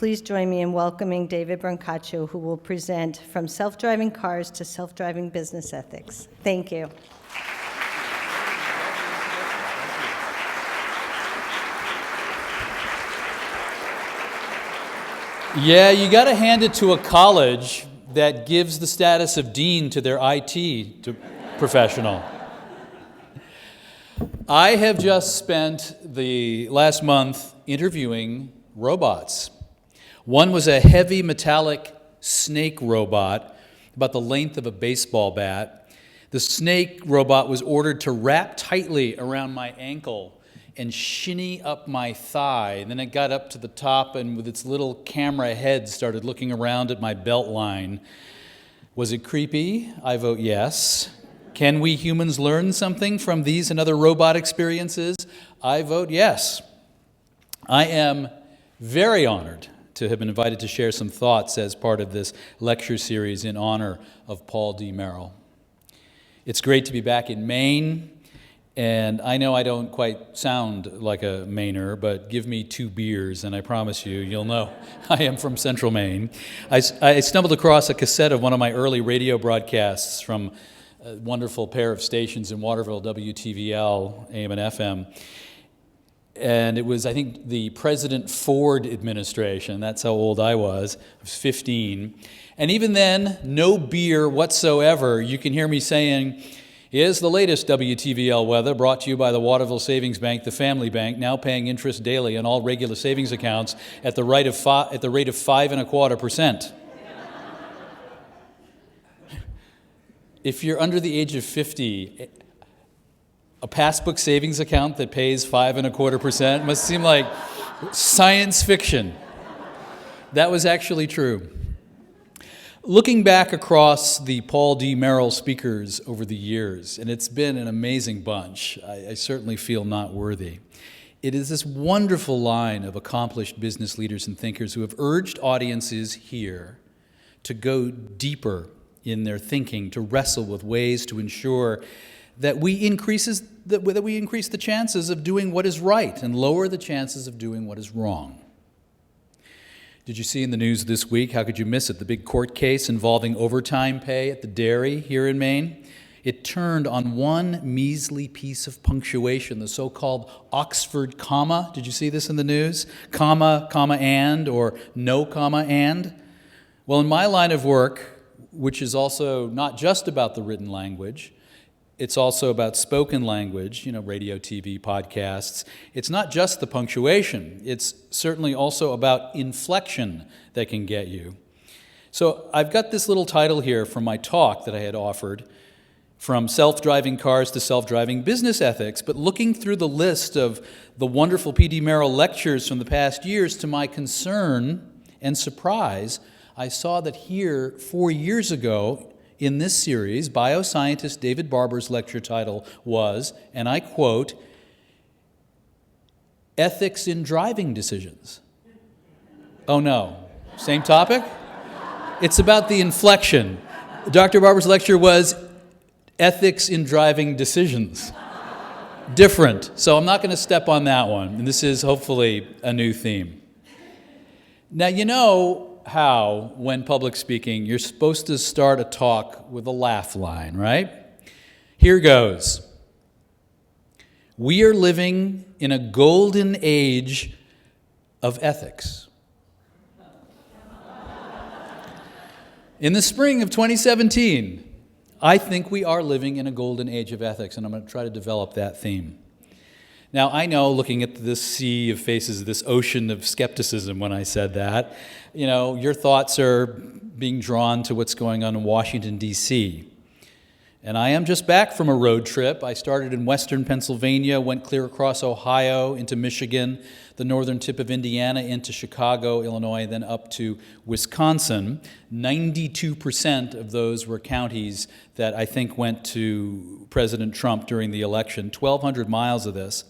please join me in welcoming David Brancaccio, who will present From Self-Driving Cars to Self-Driving Business Ethics. Thank you. Yeah, you got to hand it to a college that gives the status of dean to their IT professional. I have just spent the last month interviewing robots. One was a heavy metallic snake robot about the length of a baseball bat. The snake robot was ordered to wrap tightly around my ankle and shinny up my thigh. And then it got up to the top and with its little camera head started looking around at my belt line. Was it creepy? I vote yes. Can we humans learn something from these and other robot experiences? I vote yes. I am very honored to have been invited to share some thoughts as part of this lecture series in honor of Paul D. Merrill. It's great to be back in Maine. And I know I don't quite sound like a Mainer, but give me 2 beers and I promise you'll know I am from Central Maine. I stumbled across a cassette of one of my early radio broadcasts from a wonderful pair of stations in Waterville, WTVL, AM and FM. And it was, I think, the President Ford administration. That's how old I was. I was 15. And even then, no beer whatsoever. You can hear me saying, "Here's the latest WTVL weather brought to you by the Waterville Savings Bank, the family bank, now paying interest daily on all regular savings accounts at the rate of 5.25%. If you're under the age of 50, a passbook savings account that pays 5.25% must seem like science fiction. That was actually true. Looking back across the Paul D. Merrill speakers over the years, and it's been an amazing bunch, I certainly feel not worthy. It is this wonderful line of accomplished business leaders and thinkers who have urged audiences here to go deeper in their thinking, to wrestle with ways to ensure that we increase the chances of doing what is right and lower the chances of doing what is wrong. Did you see in the news this week, how could you miss it, the big court case involving overtime pay at the dairy here in Maine? It turned on one measly piece of punctuation, the so-called Oxford comma. Did you see this in the news? Comma, comma, and, or no comma, and? Well, in my line of work, which is also not just about the written language, it's also about spoken language, radio, TV, podcasts. It's not just the punctuation. It's certainly also about inflection that can get you. So I've got this little title here from my talk that I had offered, From Self-Driving Cars to Self-Driving Business Ethics. But looking through the list of the wonderful P.D. Merrill lectures from the past years, to my concern and surprise, I saw that here 4 years ago, in this series, bioscientist David Barber's lecture title was, and I quote, Ethics in Driving Decisions. Oh no, same topic? It's about the inflection. Dr. Barber's lecture was Ethics in Driving Decisions. Different, so I'm not going to step on that one, and this is hopefully a new theme. Now, you know how, when public speaking, you're supposed to start a talk with a laugh line, right? Here goes. We are living in a golden age of ethics. In the spring of 2017, I think we are living in a golden age of ethics, and I'm going to try to develop that theme. Now, I know, looking at this sea of faces, this ocean of skepticism when I said that, your thoughts are being drawn to what's going on in Washington, D.C. And I am just back from a road trip. I started in western Pennsylvania, went clear across Ohio into Michigan, the northern tip of Indiana into Chicago, Illinois, then up to Wisconsin. 92% of those were counties that I think went to President Trump during the election, 1,200 miles of this.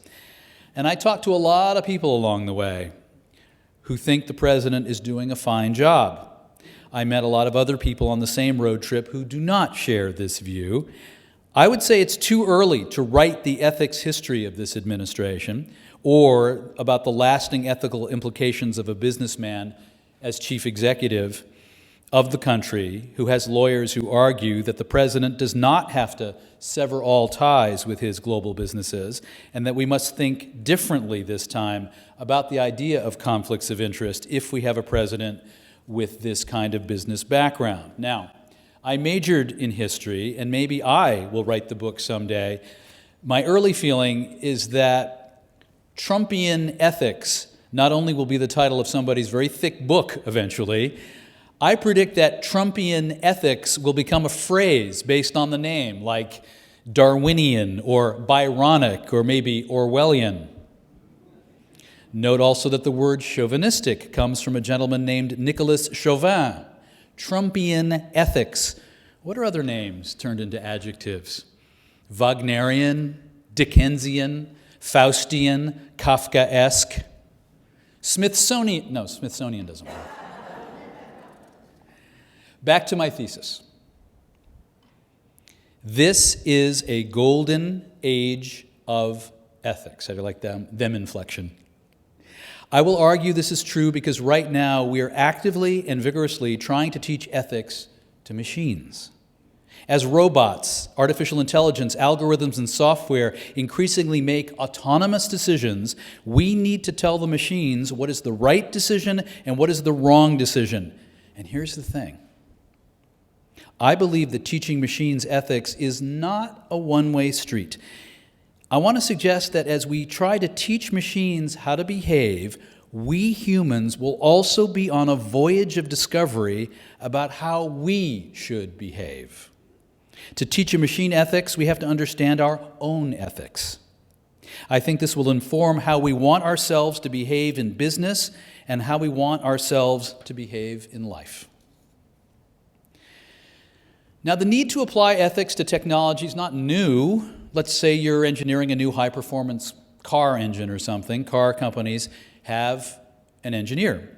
And I talked to a lot of people along the way who think the president is doing a fine job. I met a lot of other people on the same road trip who do not share this view. I would say it's too early to write the ethics history of this administration or about the lasting ethical implications of a businessman as chief executive of the country, who has lawyers who argue that the president does not have to sever all ties with his global businesses, and that we must think differently this time about the idea of conflicts of interest if we have a president with this kind of business background. Now, I majored in history, and maybe I will write the book someday. My early feeling is that Trumpian ethics not only will be the title of somebody's very thick book eventually, I predict that Trumpian ethics will become a phrase based on the name, like Darwinian or Byronic or maybe Orwellian. Note also that the word chauvinistic comes from a gentleman named Nicholas Chauvin. Trumpian ethics. What are other names turned into adjectives? Wagnerian, Dickensian, Faustian, Kafkaesque. Smithsonian doesn't work. Back to my thesis. This is a golden age of ethics. I like them inflection. I will argue this is true because right now we are actively and vigorously trying to teach ethics to machines. As robots, artificial intelligence, algorithms, and software increasingly make autonomous decisions, we need to tell the machines what is the right decision and what is the wrong decision. And here's the thing. I believe that teaching machines ethics is not a one-way street. I want to suggest that as we try to teach machines how to behave, we humans will also be on a voyage of discovery about how we should behave. To teach a machine ethics, we have to understand our own ethics. I think this will inform how we want ourselves to behave in business and how we want ourselves to behave in life. Now, the need to apply ethics to technology is not new. Let's say you're engineering a new high-performance car engine or something. Car companies have an engineer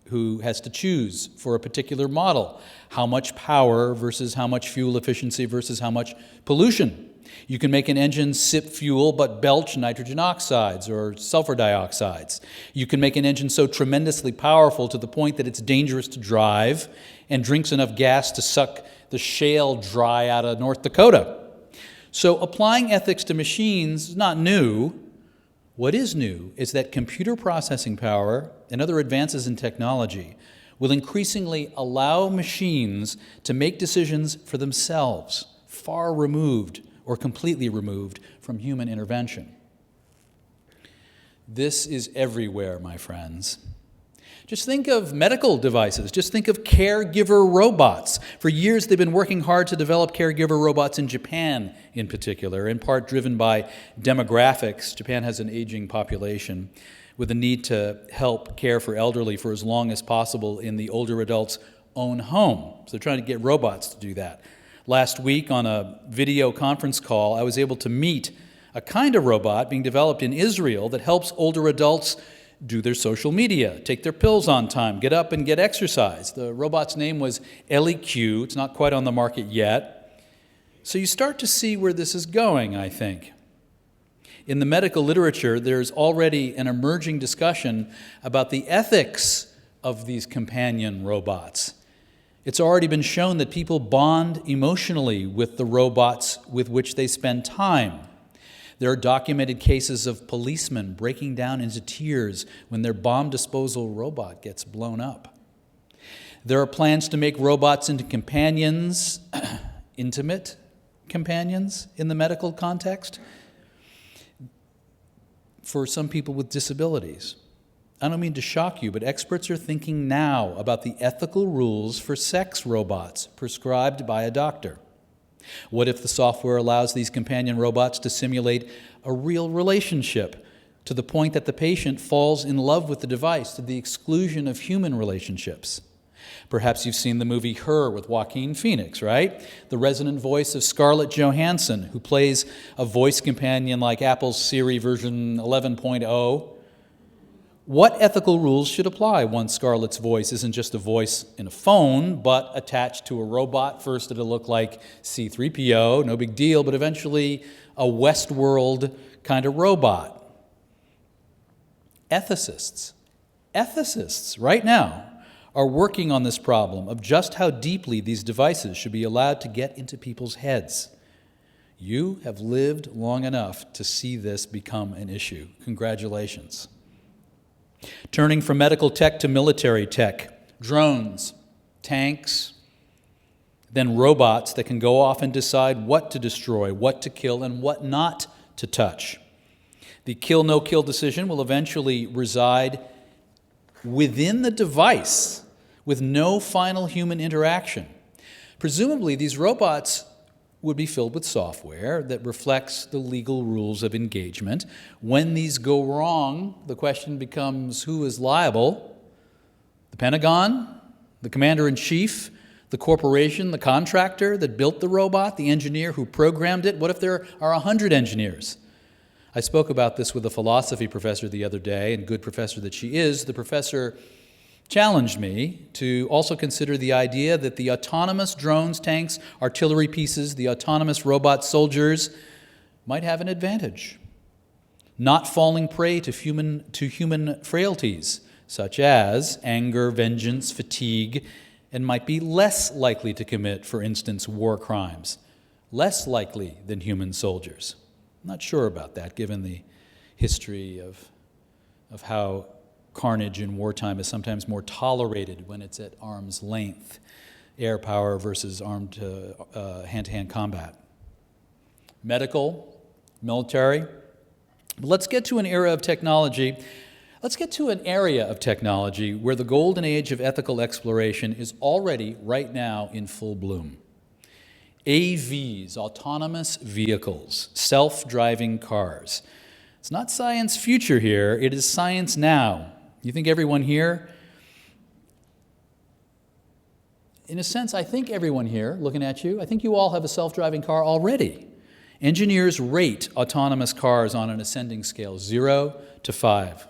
who has to choose for a particular model how much power versus how much fuel efficiency versus how much pollution. You can make an engine sip fuel but belch nitrogen oxides or sulfur dioxides. You can make an engine so tremendously powerful to the point that it's dangerous to drive and drinks enough gas to suck the shale dry out of North Dakota. So applying ethics to machines is not new. What is new is that computer processing power and other advances in technology will increasingly allow machines to make decisions for themselves, far removed or completely removed from human intervention. This is everywhere, my friends. Just think of medical devices. Just think of caregiver robots. For years, they've been working hard to develop caregiver robots in Japan, in particular, in part driven by demographics. Japan has an aging population with a need to help care for elderly for as long as possible in the older adult's own home. So they're trying to get robots to do that. Last week, on a video conference call, I was able to meet a kind of robot being developed in Israel that helps older adults do their social media, take their pills on time, get up and get exercise. The robot's name was LEQ. It's not quite on the market yet. So you start to see where this is going, I think. In the medical literature, there's already an emerging discussion about the ethics of these companion robots. It's already been shown that people bond emotionally with the robots with which they spend time. There are documented cases of policemen breaking down into tears when their bomb disposal robot gets blown up. There are plans to make robots into companions, intimate companions in the medical context, for some people with disabilities. I don't mean to shock you, but experts are thinking now about the ethical rules for sex robots prescribed by a doctor. What if the software allows these companion robots to simulate a real relationship to the point that the patient falls in love with the device to the exclusion of human relationships? Perhaps you've seen the movie Her with Joaquin Phoenix, right? The resonant voice of Scarlett Johansson, who plays a voice companion like Apple's Siri version 11.0. What ethical rules should apply once Scarlett's voice isn't just a voice in a phone, but attached to a robot? First, it'll look like C-3PO, no big deal, but eventually a Westworld kind of robot. Ethicists right now are working on this problem of just how deeply these devices should be allowed to get into people's heads. You have lived long enough to see this become an issue. Congratulations. Turning from medical tech to military tech, drones, tanks, then robots that can go off and decide what to destroy, what to kill, and what not to touch. The kill, no kill decision will eventually reside within the device with no final human interaction. Presumably, these robots would be filled with software that reflects the legal rules of engagement. When these go wrong, the question becomes who is liable? The Pentagon? The commander-in-chief? The corporation? The contractor that built the robot? The engineer who programmed it? What if there are 100 engineers? I spoke about this with a philosophy professor the other day, and good professor that she is. The professor challenged me to also consider the idea that the autonomous drones, tanks, artillery pieces, the autonomous robot soldiers might have an advantage, not falling prey to human frailties, such as anger, vengeance, fatigue, and might be less likely to commit, for instance, war crimes, less likely than human soldiers. I'm not sure about that, given the history of how carnage in wartime is sometimes more tolerated when it's at arm's length, air power versus armed hand-to-hand combat. Medical, military. But let's get to an era of technology. Let's get to an area of technology where the golden age of ethical exploration is already, right now, in full bloom. AVs, autonomous vehicles, self-driving cars. It's not science future here, it is science now. You think everyone here? In a sense, I think everyone here, looking at you, I think you all have a self-driving car already. Engineers rate autonomous cars on an ascending scale, 0 to 5.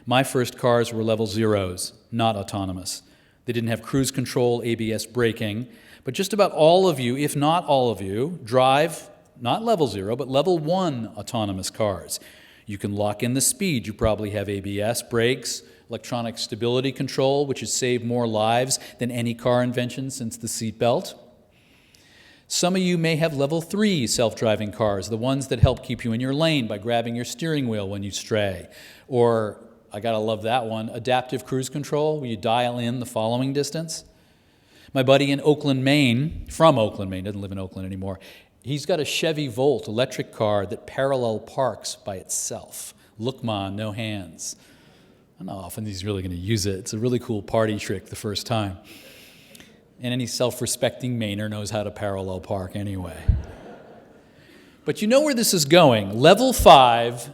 My first cars were level 0s, not autonomous. They didn't have cruise control, ABS braking, but just about all of you, if not all of you, drive not level 0, but level 1 autonomous cars. You can lock in the speed. You probably have ABS brakes, electronic stability control, which has saved more lives than any car invention since the seatbelt. Some of you may have level 3 self-driving cars, the ones that help keep you in your lane by grabbing your steering wheel when you stray. Or, I gotta love that one, adaptive cruise control, where you dial in the following distance. My buddy in Oakland, Maine, from Oakland, Maine, doesn't live in Oakland anymore, he's got a Chevy Volt electric car that parallel parks by itself. Look, ma, no hands. I don't know how often he's really going to use it. It's a really cool party trick the first time. And any self-respecting Mainer knows how to parallel park anyway. But you know where this is going. Level 5,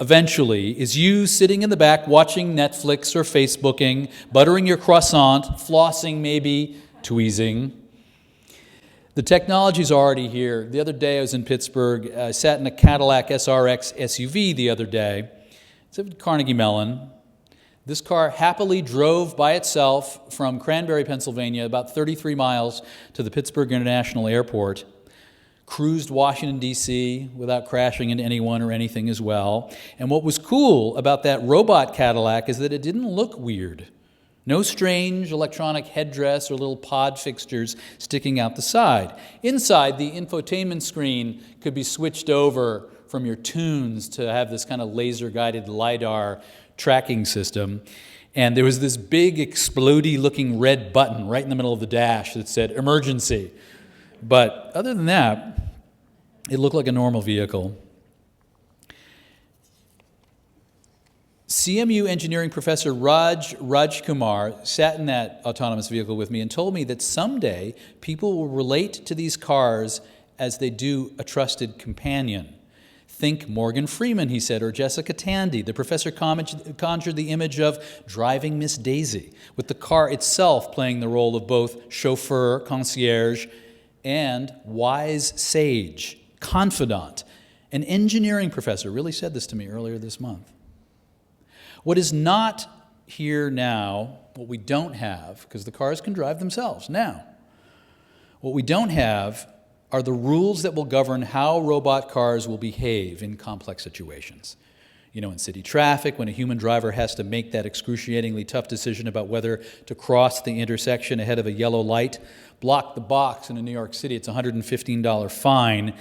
eventually, is you sitting in the back watching Netflix or Facebooking, buttering your croissant, flossing maybe, tweezing. The technology's already here. The other day I was in Pittsburgh. I sat in a Cadillac SRX SUV the other day. It's a Carnegie Mellon. This car happily drove by itself from Cranberry, Pennsylvania, about 33 miles to the Pittsburgh International Airport, cruised Washington, D.C. without crashing into anyone or anything as well. And what was cool about that robot Cadillac is that it didn't look weird. No strange electronic headdress or little pod fixtures sticking out the side. Inside, the infotainment screen could be switched over from your tunes to have this kind of laser-guided LiDAR tracking system. And there was this big, explodey-looking red button right in the middle of the dash that said, emergency. But other than that, it looked like a normal vehicle. CMU engineering professor Raj Kumar sat in that autonomous vehicle with me and told me that someday people will relate to these cars as they do a trusted companion. Think Morgan Freeman, he said, or Jessica Tandy. The professor conjured the image of driving Miss Daisy, with the car itself playing the role of both chauffeur, concierge, and wise sage, confidant. An engineering professor really said this to me earlier this month. What is not here now, what we don't have, because the cars can drive themselves now, what we don't have are the rules that will govern how robot cars will behave in complex situations. In city traffic, when a human driver has to make that excruciatingly tough decision about whether to cross the intersection ahead of a yellow light, block the box in New York City, it's a $115 fine.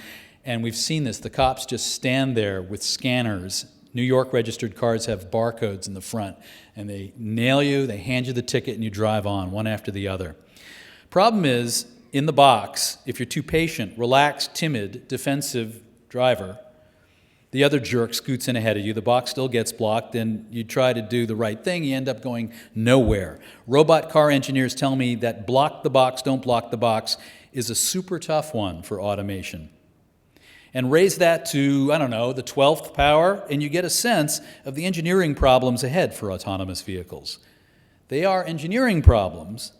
And we've seen this. The cops just stand there with scanners. New York registered cars have barcodes in the front, and they nail you, they hand you the ticket, and you drive on, one after the other. Problem is, in the box, if you're too patient, relaxed, timid, defensive driver, the other jerk scoots in ahead of you, the box still gets blocked, and you try to do the right thing, you end up going nowhere. Robot car engineers tell me that block the box, don't block the box is a super tough one for automation. And raise that to, the 12th power, and you get a sense of the engineering problems ahead for autonomous vehicles. They are engineering problems,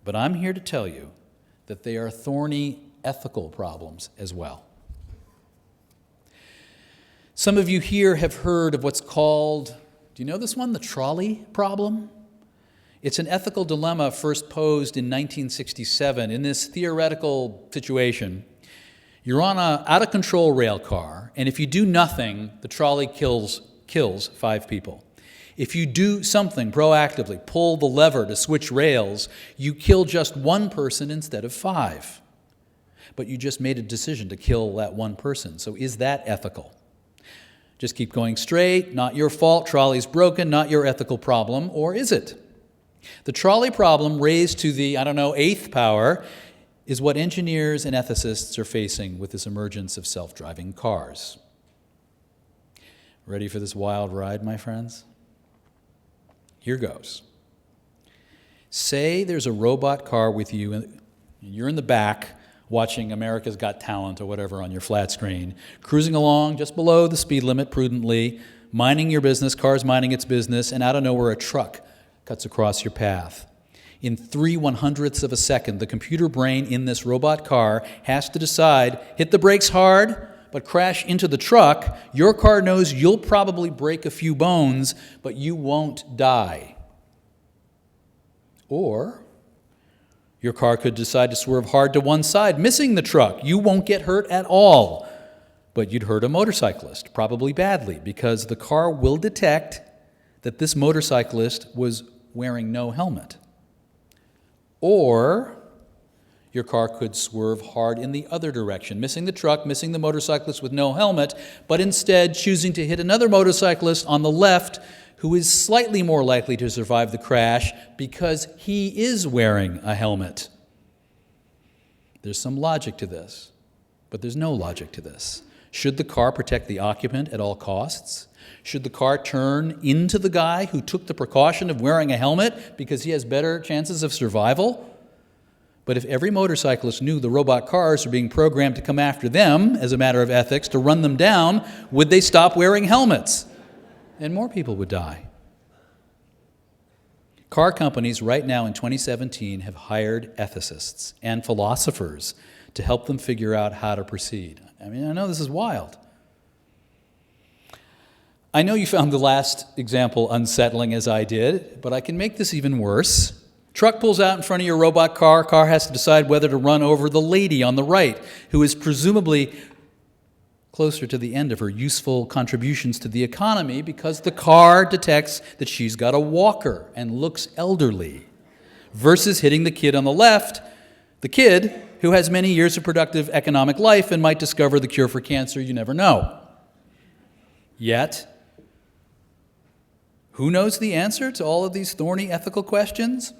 but I'm here to tell you that they are thorny ethical problems as well. Some of you here have heard of what's called, do you know this one, the trolley problem? It's an ethical dilemma first posed in 1967. In this theoretical situation, you're on an out-of-control rail car, and if you do nothing, the trolley kills 5 people. If you do something proactively, pull the lever to switch rails, you kill just 1 person instead of 5. But you just made a decision to kill that 1 person. So is that ethical? Just keep going straight, not your fault, trolley's broken, not your ethical problem, or is it? The trolley problem raised to the, 8th power is what engineers and ethicists are facing with this emergence of self-driving cars. Ready for this wild ride, my friends? Here goes. Say there's a robot car with you, and you're in the back watching America's Got Talent or whatever on your flat screen, cruising along just below the speed limit prudently, minding your business, car's minding its business, and out of nowhere a truck cuts across your path. In 3/100ths of a second, the computer brain in this robot car has to decide, hit the brakes hard, but crash into the truck. Your car knows you'll probably break a few bones, but you won't die. Or your car could decide to swerve hard to one side, missing the truck. You won't get hurt at all, but you'd hurt a motorcyclist, probably badly, because the car will detect that this motorcyclist was wearing no helmet. Or your car could swerve hard in the other direction, missing the truck, missing the motorcyclist with no helmet, but instead choosing to hit another motorcyclist on the left who is slightly more likely to survive the crash because he is wearing a helmet. There's some logic to this, but there's no logic to this. Should the car protect the occupant at all costs? Should the car turn into the guy who took the precaution of wearing a helmet because he has better chances of survival? But if every motorcyclist knew the robot cars are being programmed to come after them as a matter of ethics, to run them down, would they stop wearing helmets? And more people would die. Car companies right now in 2017 have hired ethicists and philosophers to help them figure out how to proceed. I know this is wild. I know you found the last example unsettling as I did, but I can make this even worse. Truck pulls out in front of your robot car. Car has to decide whether to run over the lady on the right, who is presumably closer to the end of her useful contributions to the economy because the car detects that she's got a walker and looks elderly, versus hitting the kid on the left, the kid who has many years of productive economic life and might discover the cure for cancer, you never know. Yet, who knows the answer to all of these thorny ethical questions?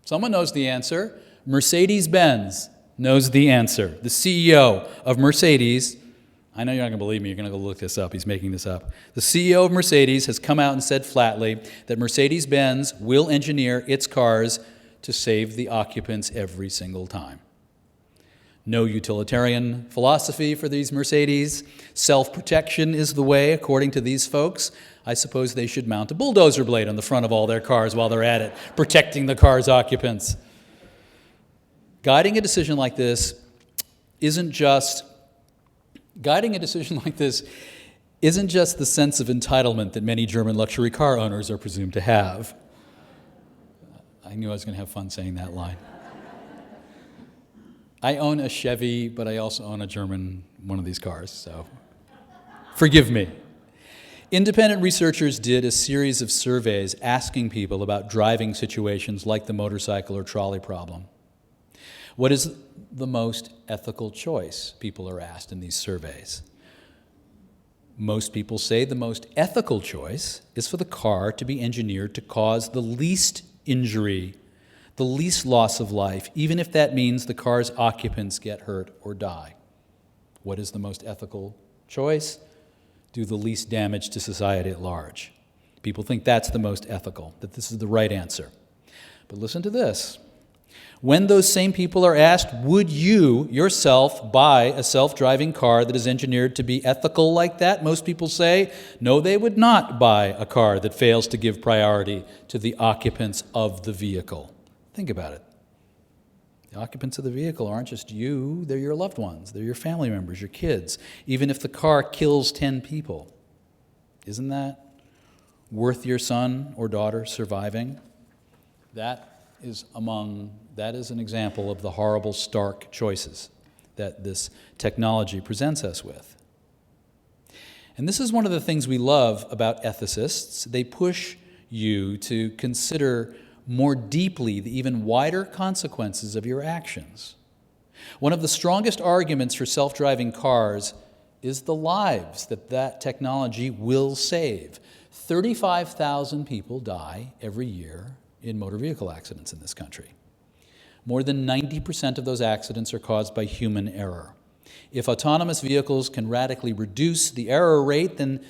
Someone knows the answer. Mercedes-Benz knows the answer. The CEO of Mercedes, I know you're not going to believe me, you're going to go look this up, he's making this up. The CEO of Mercedes has come out and said flatly that Mercedes-Benz will engineer its cars to save the occupants every single time. No utilitarian philosophy for these Mercedes. Self-protection is the way, according to these folks. I suppose they should mount a bulldozer blade on the front of all their cars while they're at it, protecting the car's occupants. Guiding a decision like this isn't just the sense of entitlement that many German luxury car owners are presumed to have. I knew I was going to have fun saying that line. I own a Chevy, but I also own a German one of these cars, so forgive me. Independent researchers did a series of surveys asking people about driving situations like the motorcycle or trolley problem. What is the most ethical choice, people are asked in these surveys. Most people say the most ethical choice is for the car to be engineered to cause the least injury, the least loss of life, even if that means the car's occupants get hurt or die. What is the most ethical choice? Do the least damage to society at large. People think that's the most ethical, that this is the right answer. But listen to this. When those same people are asked, would you yourself buy a self-driving car that is engineered to be ethical like that? Most people say, no, they would not buy a car that fails to give priority to the occupants of the vehicle. Think about it. The occupants of the vehicle aren't just you, they're your loved ones, they're your family members, your kids, even if the car kills 10 people. Isn't that worth your son or daughter surviving? That is an example of the horrible, stark choices that this technology presents us with. And this is one of the things we love about ethicists. They push you to consider more deeply the even wider consequences of your actions. One of the strongest arguments for self-driving cars is the lives that technology will save. 35,000 people die every year in motor vehicle accidents in this country. More than 90% of those accidents are caused by human error. If autonomous vehicles can radically reduce the error rate, then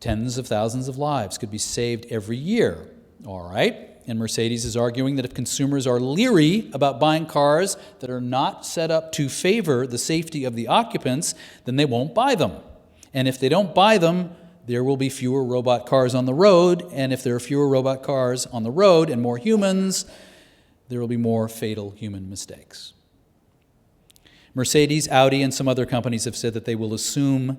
tens of thousands of lives could be saved every year. All right? And Mercedes is arguing that if consumers are leery about buying cars that are not set up to favor the safety of the occupants, then they won't buy them. And if they don't buy them, there will be fewer robot cars on the road, and if there are fewer robot cars on the road and more humans, there will be more fatal human mistakes. Mercedes, Audi, and some other companies have said that they will assume,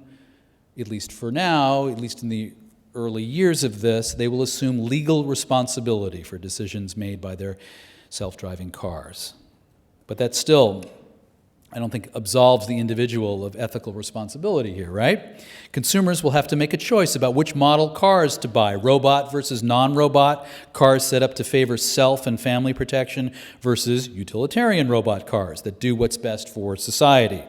at least for now, at least in the early years of this, they will assume legal responsibility for decisions made by their self-driving cars. But that still, I don't think, absolves the individual of ethical responsibility here, right? Consumers will have to make a choice about which model cars to buy, robot versus non-robot, cars set up to favor self and family protection versus utilitarian robot cars that do what's best for society.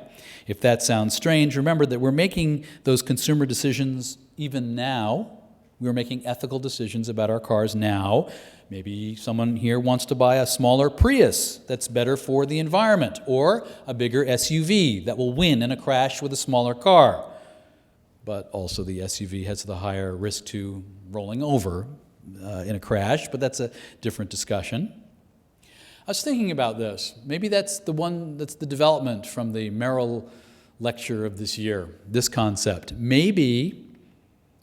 If that sounds strange, remember that we're making those consumer decisions even now. We're making ethical decisions about our cars now. Maybe someone here wants to buy a smaller Prius that's better for the environment, or a bigger SUV that will win in a crash with a smaller car. But also the SUV has the higher risk to rolling over in a crash, but that's a different discussion. I was thinking about this. Maybe that's the development from the Merrill lecture of this year, this concept. Maybe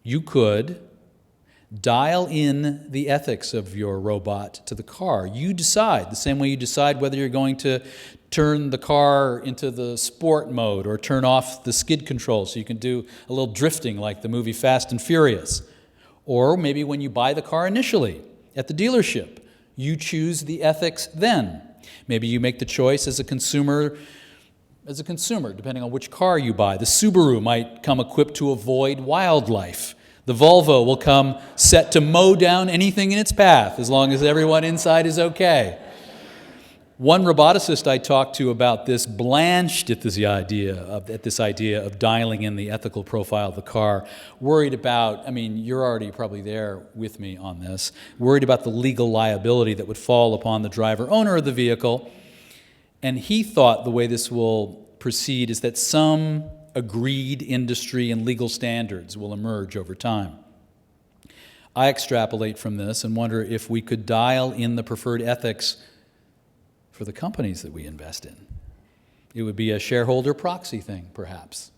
you could dial in the ethics of your robot to the car. You decide, the same way you decide whether you're going to turn the car into the sport mode or turn off the skid control so you can do a little drifting like the movie Fast and Furious. Or maybe when you buy the car initially at the dealership, you choose the ethics then. Maybe you make the choice as a consumer, depending on which car you buy. The Subaru might come equipped to avoid wildlife. The Volvo will come set to mow down anything in its path as long as everyone inside is okay. One roboticist I talked to about this blanched at this idea of dialing in the ethical profile of the car, worried about, you're already probably there with me on this, worried about the legal liability that would fall upon the driver-owner of the vehicle. And he thought the way this will proceed is that some agreed industry and legal standards will emerge over time. I extrapolate from this and wonder if we could dial in the preferred ethics for the companies that we invest in. It would be a shareholder proxy thing, perhaps.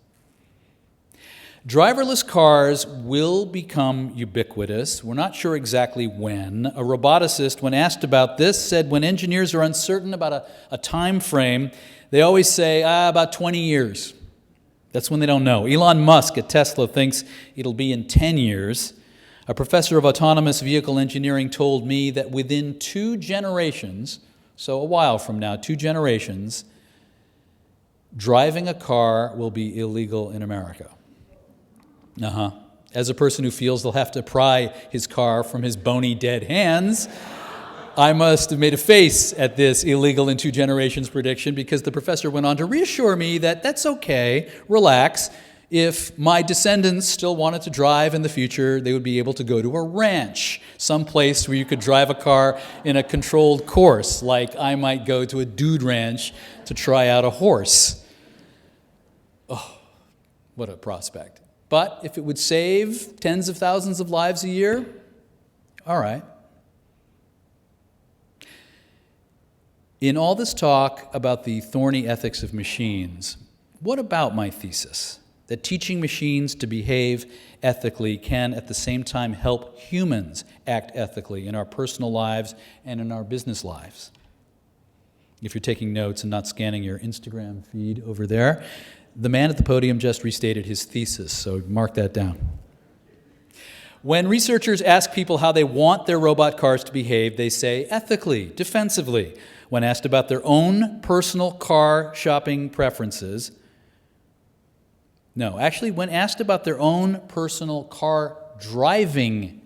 Driverless cars will become ubiquitous. We're not sure exactly when. A roboticist, when asked about this, said when engineers are uncertain about a time frame, they always say, about 20 years. That's when they don't know. Elon Musk at Tesla thinks it'll be in 10 years. A professor of autonomous vehicle engineering told me that within 2 generations, so a while from now, 2 generations, driving a car will be illegal in America. As a person who feels they'll have to pry his car from his bony dead hands, I must have made a face at this illegal in 2 generations prediction, because the professor went on to reassure me that that's okay, relax. If my descendants still wanted to drive in the future, they would be able to go to a ranch, some place where you could drive a car in a controlled course, like I might go to a dude ranch to try out a horse. Oh, what a prospect. But if it would save tens of thousands of lives a year, all right. In all this talk about the thorny ethics of machines, what about my thesis? That teaching machines to behave ethically can at the same time help humans act ethically in our personal lives and in our business lives. If you're taking notes and not scanning your Instagram feed over there, the man at the podium just restated his thesis, so mark that down. When researchers ask people how they want their robot cars to behave, they say ethically, defensively. When asked about their own personal car shopping preferences, no, actually, when asked about their own personal car driving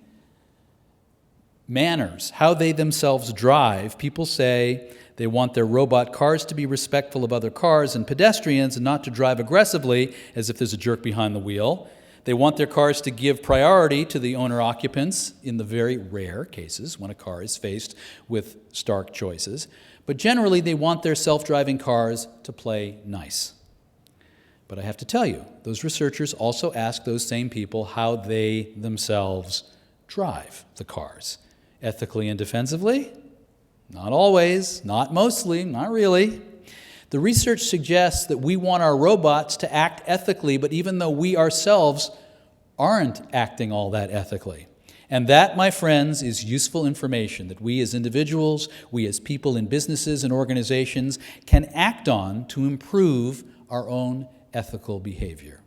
manners, how they themselves drive, people say they want their robot cars to be respectful of other cars and pedestrians and not to drive aggressively as if there's a jerk behind the wheel. They want their cars to give priority to the owner-occupants in the very rare cases when a car is faced with stark choices. But generally, they want their self-driving cars to play nice. But I have to tell you, those researchers also ask those same people how they themselves drive the cars. Ethically and defensively? Not always, not mostly, not really. The research suggests that we want our robots to act ethically, but even though we ourselves aren't acting all that ethically. And that, my friends, is useful information that we as individuals, we as people in businesses and organizations can act on to improve our own ethical behavior.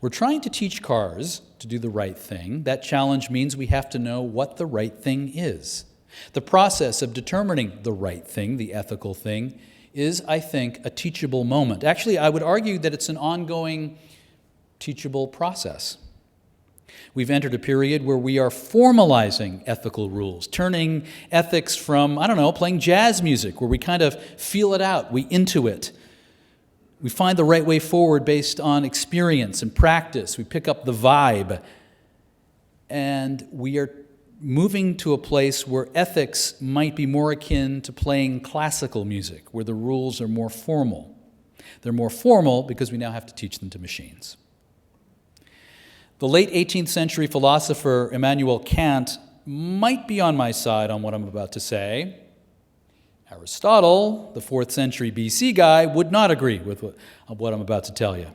We're trying to teach cars to do the right thing. That challenge means we have to know what the right thing is. The process of determining the right thing, the ethical thing, is, I think, a teachable moment. Actually, I would argue that it's an ongoing teachable process. We've entered a period where we are formalizing ethical rules, turning ethics from, playing jazz music, where we kind of feel it out, we intuit. We find the right way forward based on experience and practice. We pick up the vibe. And we are moving to a place where ethics might be more akin to playing classical music, where the rules are more formal. They're more formal because we now have to teach them to machines. The late 18th century philosopher Immanuel Kant might be on my side on what I'm about to say. Aristotle, the 4th century BC guy, would not agree with what I'm about to tell you.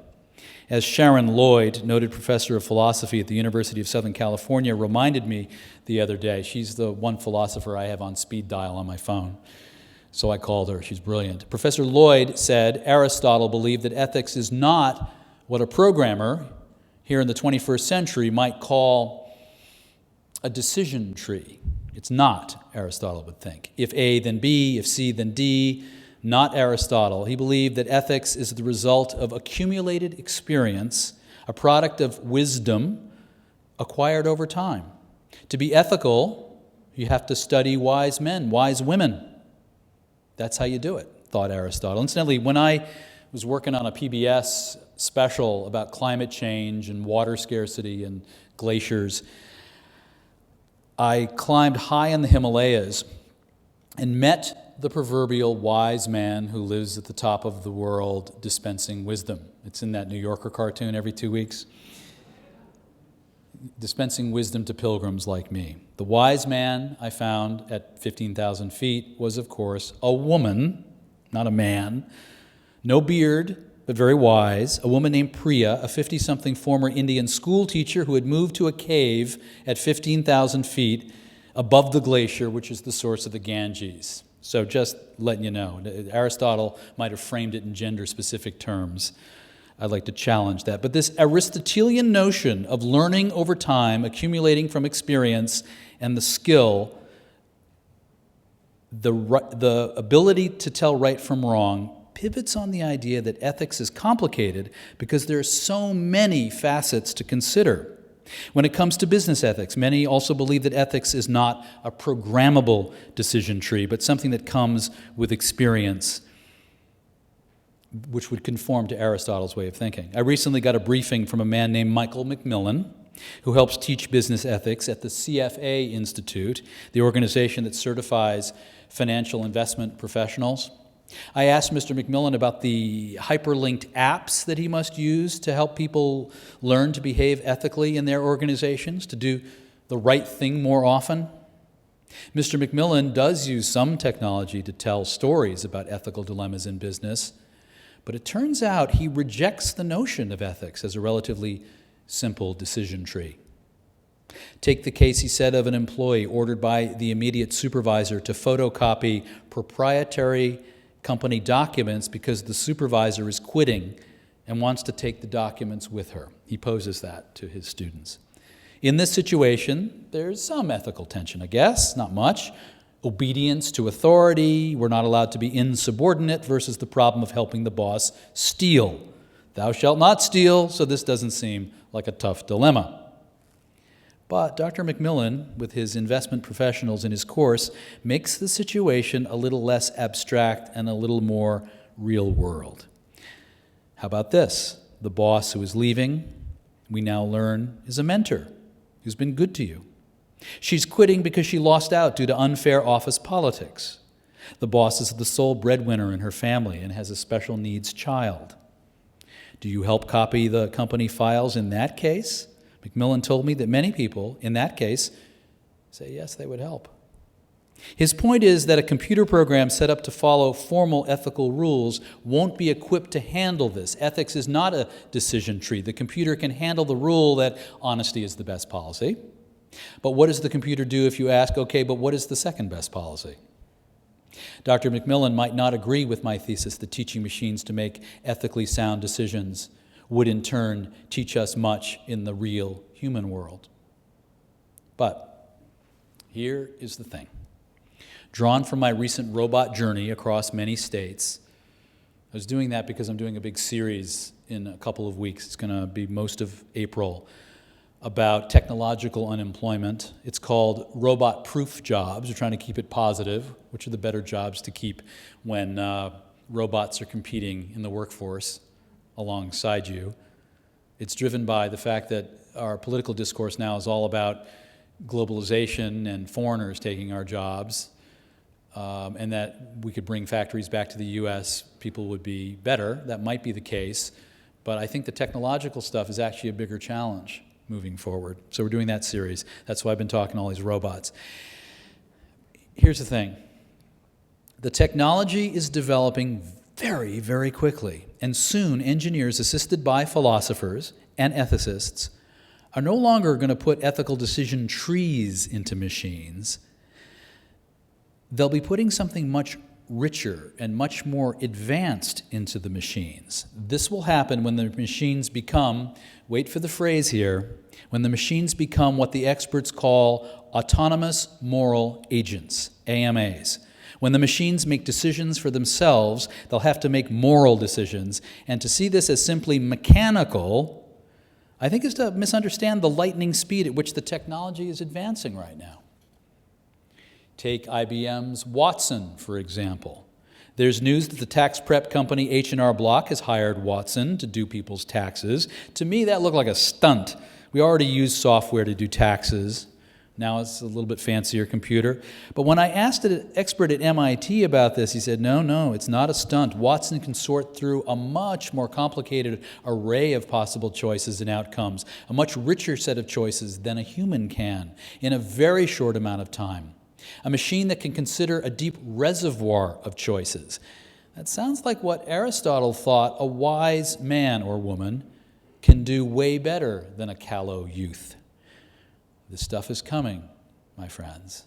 As Sharon Lloyd, noted professor of philosophy at the University of Southern California, reminded me the other day, she's the one philosopher I have on speed dial on my phone, so I called her. She's brilliant. Professor Lloyd said Aristotle believed that ethics is not what a programmer here in the 21st century might call a decision tree. It's not, Aristotle would think. If A, then B, if C, then D. Not Aristotle. He believed that ethics is the result of accumulated experience, a product of wisdom acquired over time. To be ethical, you have to study wise men, wise women. That's how you do it, thought Aristotle. Incidentally, when I was working on a PBS special about climate change and water scarcity and glaciers, I climbed high in the Himalayas and met the proverbial wise man who lives at the top of the world dispensing wisdom. It's in that New Yorker cartoon every 2 weeks. Dispensing wisdom to pilgrims like me. The wise man I found at 15,000 feet was, of course, a woman, not a man. No beard, but very wise, a woman named Priya, a 50-something former Indian school teacher who had moved to a cave at 15,000 feet above the glacier, which is the source of the Ganges. So just letting you know, Aristotle might have framed it in gender-specific terms. I'd like to challenge that. But this Aristotelian notion of learning over time, accumulating from experience, and the skill, the ability to tell right from wrong, pivots on the idea that ethics is complicated because there are so many facets to consider. When it comes to business ethics, many also believe that ethics is not a programmable decision tree, but something that comes with experience, which would conform to Aristotle's way of thinking. I recently got a briefing from a man named Michael McMillan, who helps teach business ethics at the CFA Institute, the organization that certifies financial investment professionals. I asked Mr. McMillan about the hyperlinked apps that he must use to help people learn to behave ethically in their organizations, to do the right thing more often. Mr. McMillan does use some technology to tell stories about ethical dilemmas in business, but it turns out he rejects the notion of ethics as a relatively simple decision tree. Take the case, he said, of an employee ordered by the immediate supervisor to photocopy proprietary company documents because the supervisor is quitting and wants to take the documents with her. He poses that to his students. In this situation, there's some ethical tension, I guess, not much. Obedience to authority, we're not allowed to be insubordinate versus the problem of helping the boss steal. Thou shalt not steal, so this doesn't seem like a tough dilemma. But Dr. McMillan, with his investment professionals in his course, makes the situation a little less abstract and a little more real world. How about this? The boss who is leaving, we now learn, is a mentor who's been good to you. She's quitting because she lost out due to unfair office politics. The boss is the sole breadwinner in her family and has a special needs child. Do you help copy the company files in that case? McMillan told me that many people, in that case, say yes, they would help. His point is that a computer program set up to follow formal ethical rules won't be equipped to handle this. Ethics is not a decision tree. The computer can handle the rule that honesty is the best policy. But what does the computer do if you ask, okay, but what is the second best policy? Dr. McMillan might not agree with my thesis that teaching machines to make ethically sound decisions would in turn teach us much in the real human world. But here is the thing. Drawn from my recent robot journey across many states, I was doing that because I'm doing a big series in a couple of weeks. It's going to be most of April about technological unemployment. It's called robot-proof jobs. We're trying to keep it positive. Which are the better jobs to keep when robots are competing in the workforce alongside you? It's driven by the fact that our political discourse now is all about globalization and foreigners taking our jobs, and that we could bring factories back to the U.S., people would be better. That might be the case, but I think the technological stuff is actually a bigger challenge moving forward. So we're doing that series. That's why I've been talking to all these robots. Here's the thing. The technology is developing very, very quickly, and soon engineers assisted by philosophers and ethicists are no longer going to put ethical decision trees into machines. They'll be putting something much richer and much more advanced into the machines. This will happen when the machines become, wait for the phrase here, when the machines become what the experts call autonomous moral agents, AMAs. When the machines make decisions for themselves, they'll have to make moral decisions. And to see this as simply mechanical, I think is to misunderstand the lightning speed at which the technology is advancing right now. Take IBM's Watson, for example. There's news that the tax prep company H&R Block has hired Watson to do people's taxes. To me, that looked like a stunt. We already use software to do taxes. Now it's a little bit fancier computer. But when I asked an expert at MIT about this, he said, no, it's not a stunt. Watson can sort through a much more complicated array of possible choices and outcomes, a much richer set of choices than a human can in a very short amount of time. A machine that can consider a deep reservoir of choices. That sounds like what Aristotle thought a wise man or woman can do way better than a callow youth. This stuff is coming, my friends.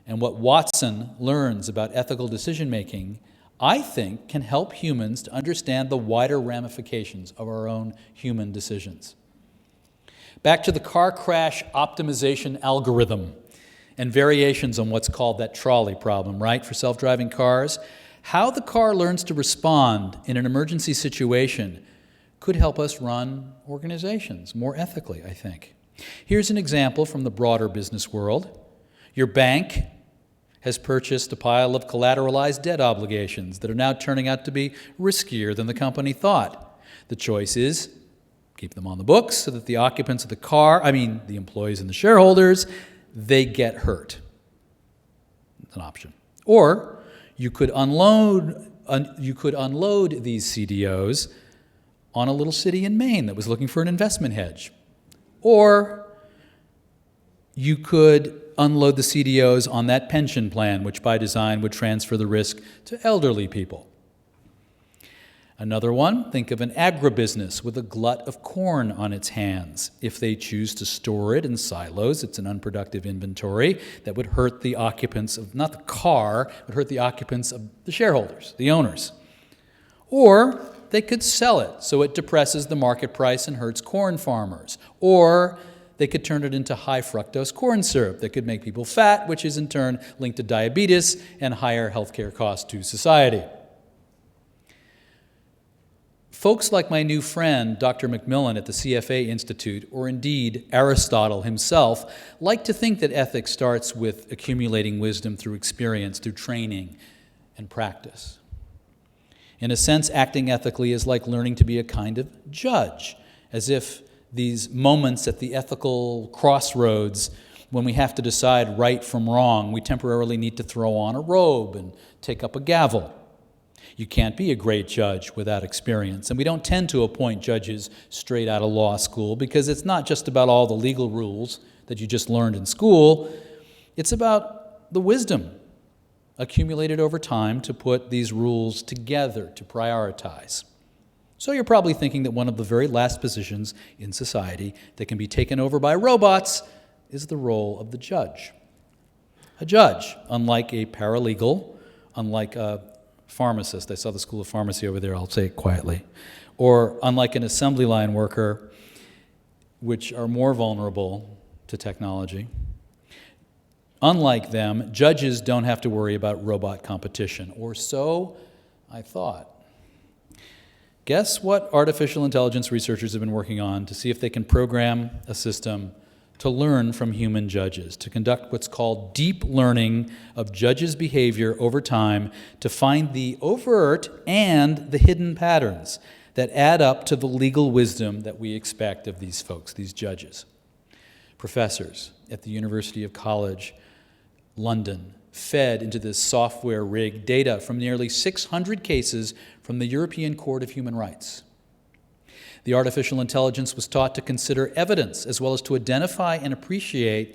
And what Watson learns about ethical decision-making, I think, can help humans to understand the wider ramifications of our own human decisions. Back to the car crash optimization algorithm and variations on what's called that trolley problem, right, for self-driving cars. How the car learns to respond in an emergency situation could help us run organizations more ethically, I think. Here's an example from the broader business world. Your bank has purchased a pile of collateralized debt obligations that are now turning out to be riskier than the company thought. The choice is keep them on the books so that the occupants of the car, the employees and the shareholders, they get hurt. It's an option. Or you could unload these CDOs on a little city in Maine that was looking for an investment hedge. Or you could unload the CDOs on that pension plan, which by design would transfer the risk to elderly people. Another one, think of an agribusiness with a glut of corn on its hands. If they choose to store it in silos, it's an unproductive inventory that would hurt the occupants of, not the car, but hurt the occupants of the shareholders, the owners. Or they could sell it so it depresses the market price and hurts corn farmers. Or they could turn it into high fructose corn syrup that could make people fat, which is in turn linked to diabetes and higher healthcare costs to society. Folks like my new friend, Dr. Macmillan at the CFA Institute, or indeed Aristotle himself, like to think that ethics starts with accumulating wisdom through experience, through training and practice. In a sense, acting ethically is like learning to be a kind of judge, as if these moments at the ethical crossroads when we have to decide right from wrong, we temporarily need to throw on a robe and take up a gavel. You can't be a great judge without experience, and we don't tend to appoint judges straight out of law school because it's not just about all the legal rules that you just learned in school. It's about the wisdom accumulated over time to put these rules together, to prioritize. So you're probably thinking that one of the very last positions in society that can be taken over by robots is the role of the judge. A judge, unlike a paralegal, unlike a pharmacist, I saw the School of Pharmacy over there, I'll say it quietly, or unlike an assembly line worker, which are more vulnerable to technology, unlike them, judges don't have to worry about robot competition, or so I thought. Guess what artificial intelligence researchers have been working on to see if they can program a system to learn from human judges, to conduct what's called deep learning of judges' behavior over time to find the overt and the hidden patterns that add up to the legal wisdom that we expect of these folks, these judges. Professors at the University of College London fed into this software rig data from nearly 600 cases from the European Court of Human Rights. The artificial intelligence was taught to consider evidence as well as to identify and appreciate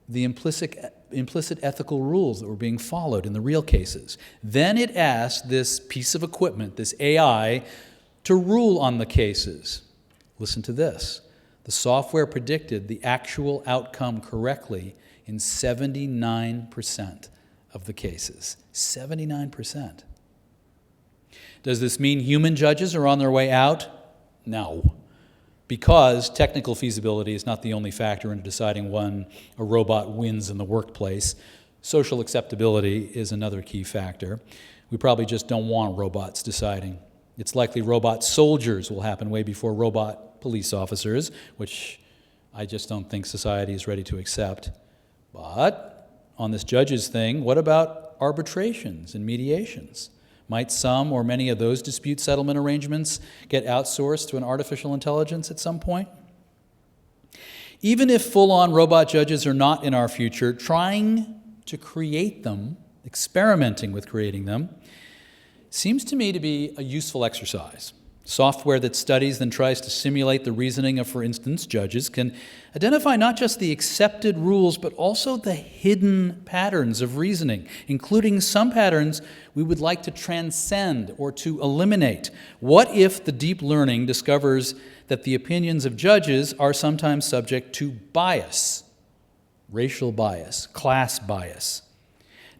the implicit ethical rules that were being followed in the real cases. Then it asked this piece of equipment, this AI, to rule on the cases. Listen to this. The software predicted the actual outcome correctly in 79% of the cases. 79%. Does this mean human judges are on their way out? No, because technical feasibility is not the only factor in deciding when a robot wins in the workplace. Social acceptability is another key factor. We probably just don't want robots deciding. It's likely robot soldiers will happen way before robot police officers, which I just don't think society is ready to accept. But on this judges thing, what about arbitrations and mediations? Might some or many of those dispute settlement arrangements get outsourced to an artificial intelligence at some point? Even if full-on robot judges are not in our future, trying to create them, experimenting with creating them, seems to me to be a useful exercise. Software that studies then tries to simulate the reasoning of, for instance, judges can identify not just the accepted rules, but also the hidden patterns of reasoning, including some patterns we would like to transcend or to eliminate. What if the deep learning discovers that the opinions of judges are sometimes subject to bias, racial bias, class bias?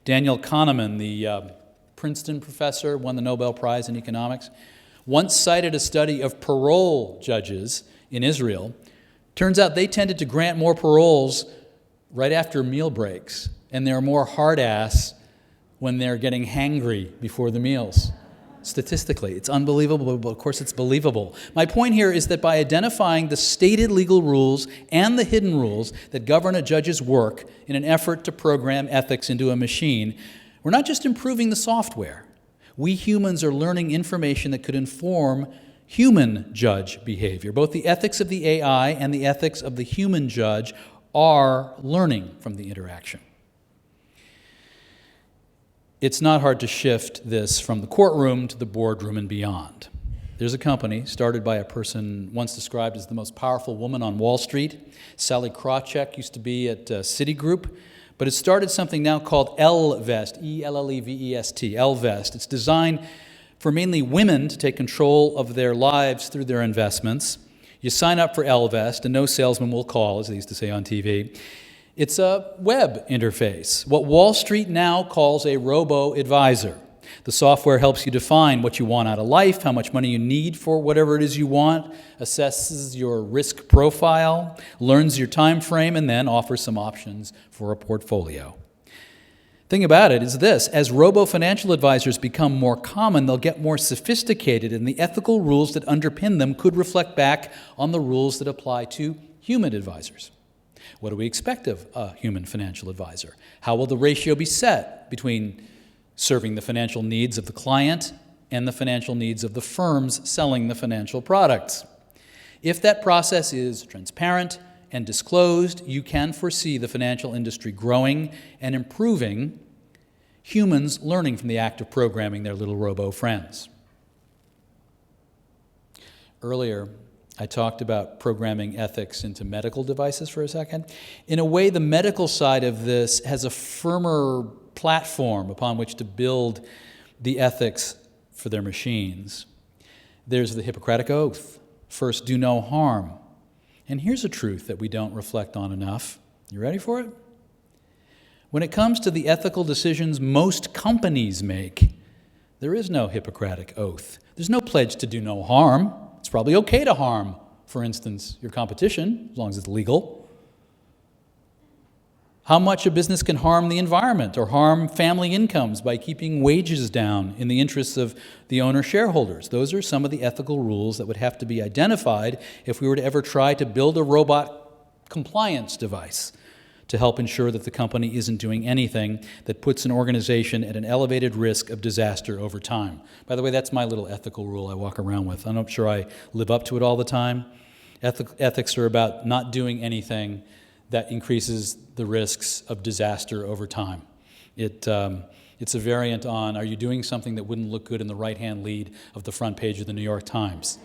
Daniel Kahneman, the Princeton professor, won the Nobel Prize in economics, once cited a study of parole judges in Israel. Turns out they tended to grant more paroles right after meal breaks, and they're more hard-ass when they're getting hangry before the meals. Statistically, it's unbelievable, but of course it's believable. My point here is that by identifying the stated legal rules and the hidden rules that govern a judge's work in an effort to program ethics into a machine, we're not just improving the software. We humans are learning information that could inform human judge behavior. Both the ethics of the AI and the ethics of the human judge are learning from the interaction. It's not hard to shift this from the courtroom to the boardroom and beyond. There's a company started by a person once described as the most powerful woman on Wall Street. Sally Krawcheck used to be at Citigroup, but it started something now called Ellevest, E-L-L-E-V-E-S-T, Ellevest. It's designed for mainly women to take control of their lives through their investments. You sign up for Ellevest, and no salesman will call, as they used to say on TV. It's a web interface, what Wall Street now calls a robo-advisor. The software helps you define what you want out of life, how much money you need for whatever it is you want, assesses your risk profile, learns your time frame, and then offers some options for a portfolio. Thing about it is this: as robo-financial advisors become more common, they'll get more sophisticated, and the ethical rules that underpin them could reflect back on the rules that apply to human advisors. What do we expect of a human financial advisor? How will the ratio be set between serving the financial needs of the client and the financial needs of the firms selling the financial products? If that process is transparent and disclosed, you can foresee the financial industry growing and improving, humans learning from the act of programming their little robo-friends. Earlier, I talked about programming ethics into medical devices for a second. In a way, the medical side of this has a firmer platform upon which to build the ethics for their machines. There's the Hippocratic Oath. First, do no harm. And here's a truth that we don't reflect on enough. You ready for it? When it comes to the ethical decisions most companies make, there is no Hippocratic Oath. There's no pledge to do no harm. It's probably okay to harm, for instance, your competition, as long as it's legal. How much a business can harm the environment or harm family incomes by keeping wages down in the interests of the owner shareholders. Those are some of the ethical rules that would have to be identified if we were to ever try to build a robot compliance device to help ensure that the company isn't doing anything that puts an organization at an elevated risk of disaster over time. By the way, that's my little ethical rule I walk around with. I'm not sure I live up to it all the time. Ethics are about not doing anything that increases the risks of disaster over time. It's a variant on, are you doing something that wouldn't look good in the right-hand lead of the front page of the New York Times?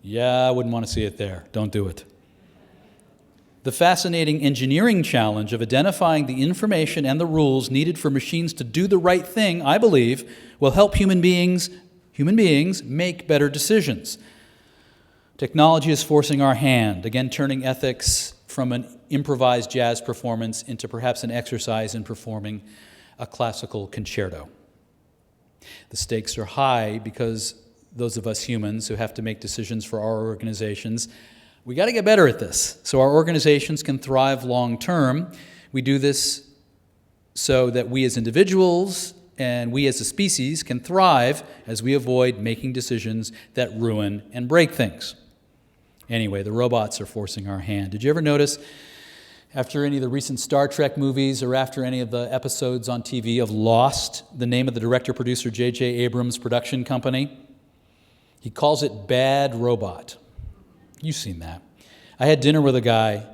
Yeah, I wouldn't want to see it there. Don't do it. The fascinating engineering challenge of identifying the information and the rules needed for machines to do the right thing, I believe, will help human beings make better decisions. Technology is forcing our hand, again turning ethics from an improvised jazz performance into perhaps an exercise in performing a classical concerto. The stakes are high because those of us humans who have to make decisions for our organizations, we got to get better at this so our organizations can thrive long term. We do this so that we as individuals and we as a species can thrive as we avoid making decisions that ruin and break things. Anyway, the robots are forcing our hand. Did you ever notice after any of the recent Star Trek movies or after any of the episodes on TV of Lost, the name of the director-producer J.J. Abrams' production company? He calls it Bad Robot. You've seen that. I had dinner with a guy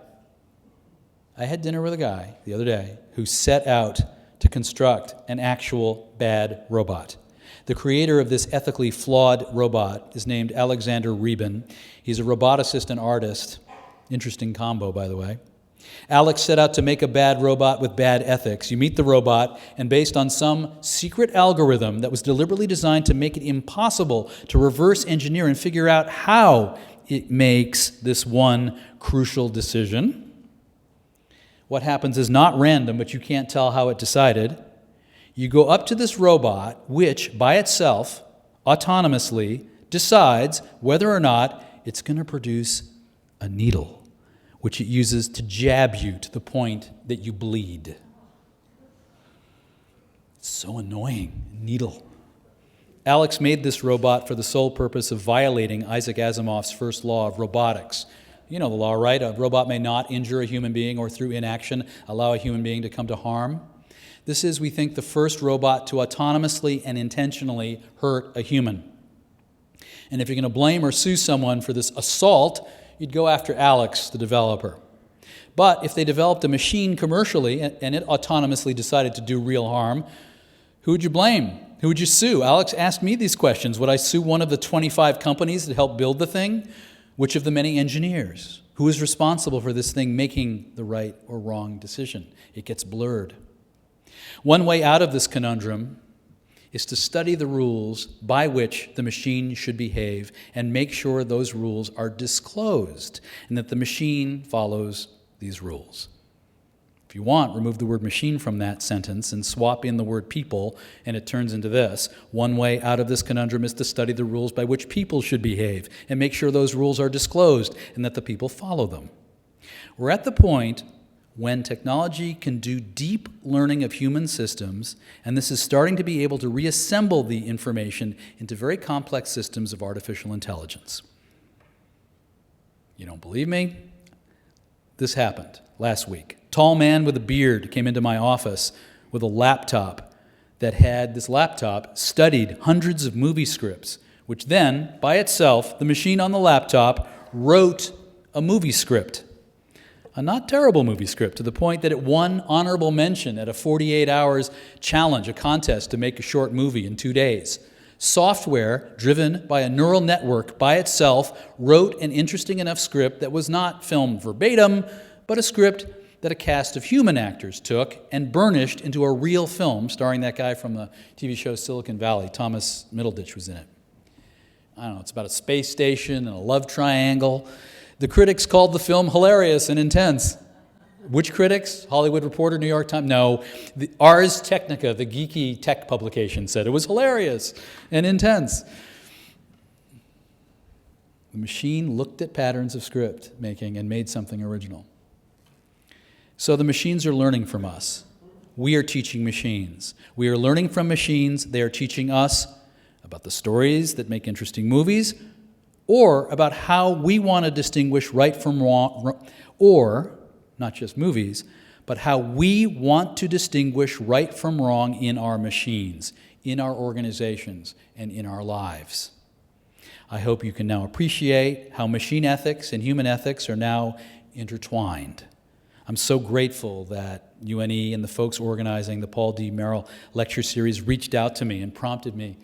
the other day who set out to construct an actual bad robot. The creator of this ethically flawed robot is named Alexander Reben. He's a roboticist and artist. Interesting combo, by the way. Alex set out to make a bad robot with bad ethics. You meet the robot, and based on some secret algorithm that was deliberately designed to make it impossible to reverse engineer and figure out how it makes this one crucial decision. What happens is not random, but you can't tell how it decided. You go up to this robot, which by itself, autonomously, decides whether or not it's going to produce a needle, which it uses to jab you to the point that you bleed. It's So annoying. Needle. Alex made this robot for the sole purpose of violating Isaac Asimov's first law of robotics. You know the law, right? A robot may not injure a human being or through inaction allow a human being to come to harm. This is, we think, the first robot to autonomously and intentionally hurt a human. And if you're going to blame or sue someone for this assault, you'd go after Alex, the developer. But if they developed a machine commercially and it autonomously decided to do real harm, who would you blame? Who would you sue? Alex asked me these questions. Would I sue one of the 25 companies that helped build the thing? Which of the many engineers? Who is responsible for this thing making the right or wrong decision? It gets blurred. One way out of this conundrum is to study the rules by which the machine should behave and make sure those rules are disclosed and that the machine follows these rules. If you want, remove the word machine from that sentence and swap in the word people, and it turns into this. One way out of this conundrum is to study the rules by which people should behave and make sure those rules are disclosed and that the people follow them. We're at the point when technology can do deep learning of human systems, and this is starting to be able to reassemble the information into very complex systems of artificial intelligence. You don't believe me? This happened last week. Tall man with a beard came into my office with a laptop that had, this laptop studied hundreds of movie scripts, which then, by itself, the machine on the laptop wrote a movie script. A not terrible movie script, to the point that it won honorable mention at a 48 hours challenge, a contest to make a short movie in 2 days. Software, driven by a neural network by itself, wrote an interesting enough script that was not filmed verbatim, but a script that a cast of human actors took and burnished into a real film starring that guy from the TV show Silicon Valley. Thomas Middleditch was in it. I don't know, it's about a space station and a love triangle. The critics called the film hilarious and intense. Which critics? Hollywood Reporter, New York Times? No. Ars Technica, the geeky tech publication, said it was hilarious and intense. The machine looked at patterns of script making and made something original. So the machines are learning from us. We are teaching machines. We are learning from machines. They are teaching us about the stories that make interesting movies, or about how we want to distinguish right from wrong, or not just movies, but how we want to distinguish right from wrong in our machines, in our organizations, and in our lives. I hope you can now appreciate how machine ethics and human ethics are now intertwined. I'm so grateful that UNE and the folks organizing the Paul D. Merrill Lecture Series reached out to me and prompted me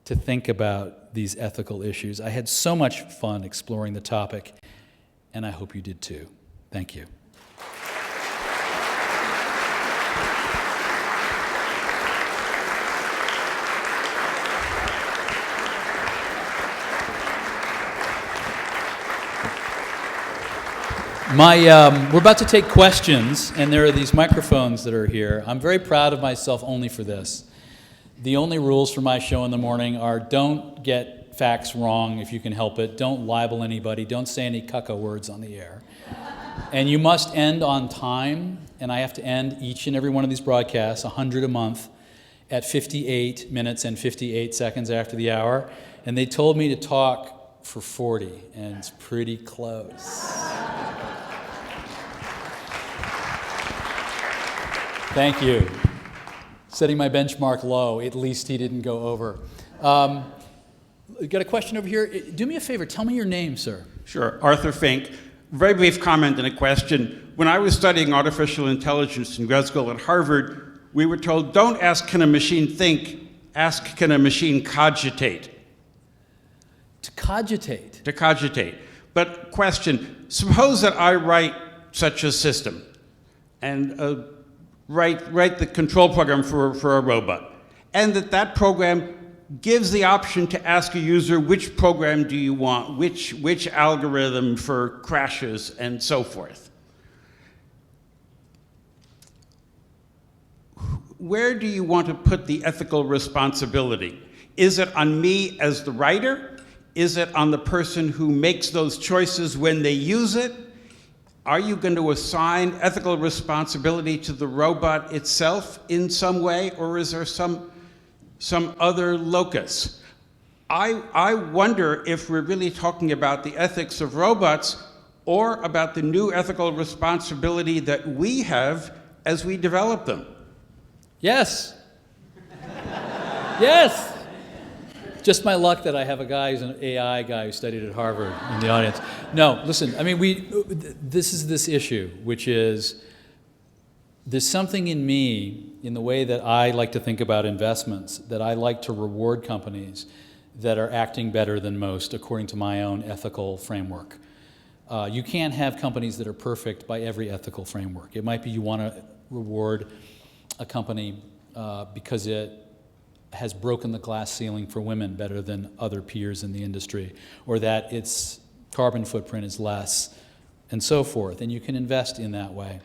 to think about these ethical issues. I had so much fun exploring the topic, and I hope you did too. Thank you. We're about to take questions, and there are these microphones that are here. I'm very proud of myself only for this. The only rules for my show in the morning are don't get facts wrong if you can help it, don't libel anybody, don't say any cucka words on the air. And you must end on time, and I have to end each and every one of these broadcasts, 100 a month, at 58 minutes and 58 seconds after the hour. And they told me to talk for 40, and it's pretty close. Thank you. Setting my benchmark low, at least he didn't go over. Got a question over here. Do me a favor, tell me your name, sir. Sure, Arthur Fink. Very brief comment and a question. When I was studying artificial intelligence in grad school at Harvard, we were told, don't ask can a machine think, ask can a machine cogitate. To cogitate? To cogitate. But question, suppose that I write such a system and write the control program for a robot, and that program gives the option to ask a user which program do you want, which algorithm for crashes and so forth. Where do you want to put the ethical responsibility? Is it on me as the writer? Is it on the person who makes those choices when they use it? are you going to assign ethical responsibility to the robot itself in some way, or is there some other locus? I wonder if we're really talking about the ethics of robots or about the new ethical responsibility that we have as we develop them. Yes. Yes. Just my luck that I have a guy who's an AI guy who studied at Harvard in the audience. No, listen, I mean, this is this issue, which is there's something in me, in the way that I like to think about investments, that I like to reward companies that are acting better than most according to my own ethical framework. You can't have companies that are perfect by every ethical framework. It might be you want to reward a company because it has broken the glass ceiling for women better than other peers in the industry, or that its carbon footprint is less, and so forth. And you can invest in that way.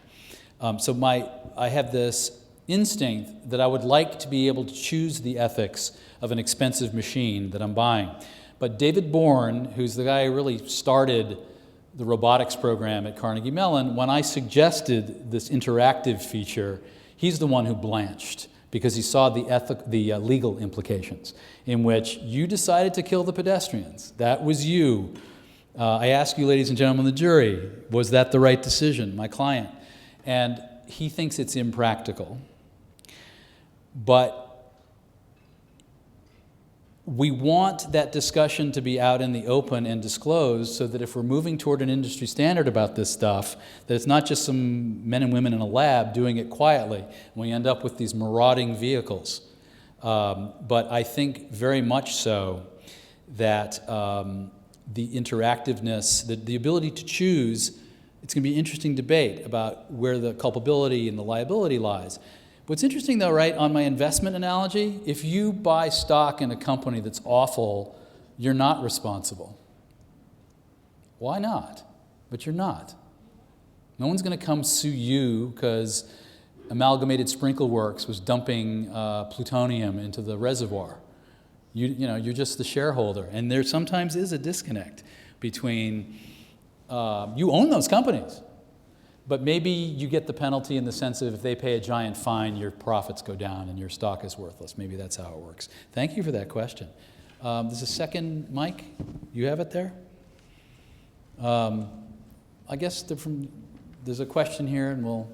I have this instinct that I would like to be able to choose the ethics of an expensive machine that I'm buying. But David Bourne, who's the guy who really started the robotics program at Carnegie Mellon, when I suggested this interactive feature, he's the one who blanched, because he saw the legal implications, in which you decided to kill the pedestrians. That was you. I ask you, ladies and gentlemen of the jury, was that the right decision, my client? And he thinks it's impractical. But we want that discussion to be out in the open and disclosed, so that if we're moving toward an industry standard about this stuff, that it's not just some men and women in a lab doing it quietly, and we end up with these marauding vehicles. But I think very much so that the interactiveness, the ability to choose, it's going to be an interesting debate about where the culpability and the liability lies. What's interesting, though, right, on my investment analogy, if you buy stock in a company that's awful, you're not responsible. Why not? But you're not. No one's going to come sue you because Amalgamated Sprinkle Works was dumping plutonium into the reservoir. You're just the shareholder. And there sometimes is a disconnect between, you own those companies. But maybe you get the penalty in the sense of if they pay a giant fine, your profits go down and your stock is worthless. Maybe that's how it works. Thank you for that question. There's a second mic. You have it there? I guess there's a question here, and we'll...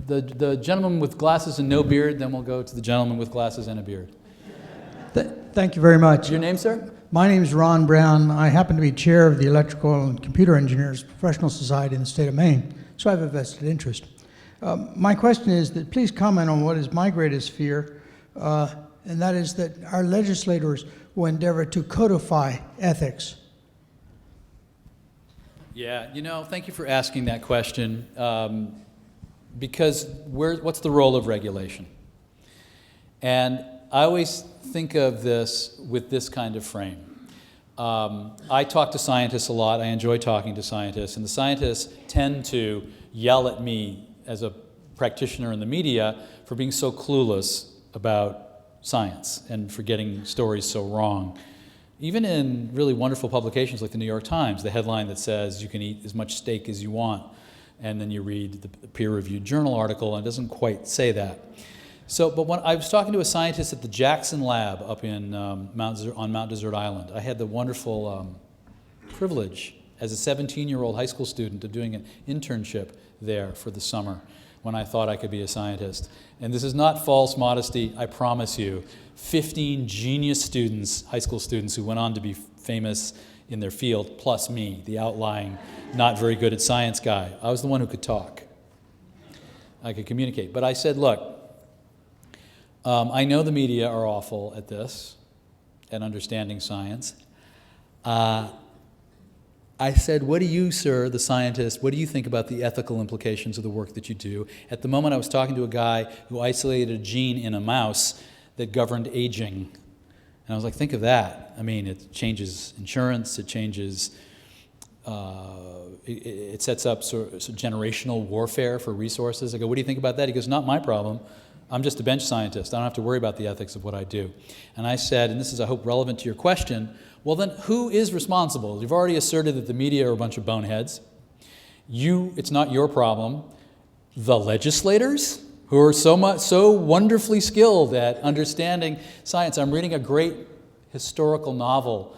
the gentleman with glasses and no beard, then we'll go to the gentleman with glasses and a beard. Thank you very much. Your name, sir? My name is Ron Brown. I happen to be chair of the Electrical and Computer Engineers Professional Society in the state of Maine, so I have a vested interest. My question is that please comment on what is my greatest fear, and that is that our legislators will endeavor to codify ethics. Yeah, thank you for asking that question, because what's the role of regulation? And I always think of this with this kind of frame. I talk to scientists a lot. I enjoy talking to scientists, and the scientists tend to yell at me as a practitioner in the media for being so clueless about science and for getting stories so wrong. Even in really wonderful publications like the New York Times, the headline that says you can eat as much steak as you want, and then you read the peer-reviewed journal article, and it doesn't quite say that. But when I was talking to a scientist at the Jackson Lab up in on Mount Desert Island, I had the wonderful privilege as a 17-year-old high school student of doing an internship there for the summer when I thought I could be a scientist. And this is not false modesty, I promise you. 15 genius students, high school students, who went on to be famous in their field, plus me, the outlying, not very good at science guy. I was the one who could talk. I could communicate. But I said, look, I know the media are awful at this, at understanding science. I said, what do you, sir, the scientist, what do you think about the ethical implications of the work that you do? At the moment, I was talking to a guy who isolated a gene in a mouse that governed aging. And I was like, think of that. I mean, it changes insurance, it changes, it sets up sort of generational warfare for resources. I go, what do you think about that? He goes, not my problem. I'm just a bench scientist. I don't have to worry about the ethics of what I do. And I said, and this is, I hope, relevant to your question, well then, who is responsible? You've already asserted that the media are a bunch of boneheads. It's not your problem. The legislators, who are so wonderfully skilled at understanding science. I'm reading a great historical novel,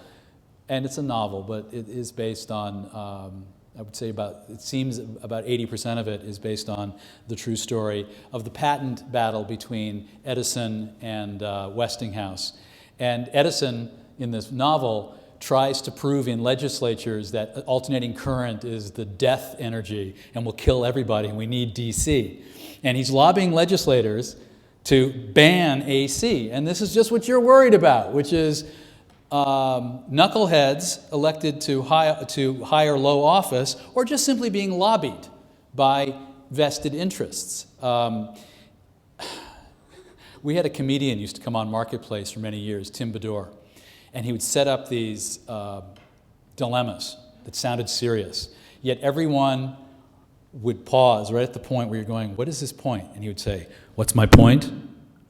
and it's a novel, but it is based on, I would say it seems about 80% of it is based on the true story of the patent battle between Edison and Westinghouse. And Edison, in this novel, tries to prove in legislatures that alternating current is the death energy and will kill everybody, and we need DC. And he's lobbying legislators to ban AC. And this is just what you're worried about, which is knuckleheads elected to high or low office, or just simply being lobbied by vested interests. We had a comedian who used to come on Marketplace for many years, Tim Bedore. And he would set up these dilemmas that sounded serious. Yet everyone would pause right at the point where you're going, what is his point? And he would say, what's my point?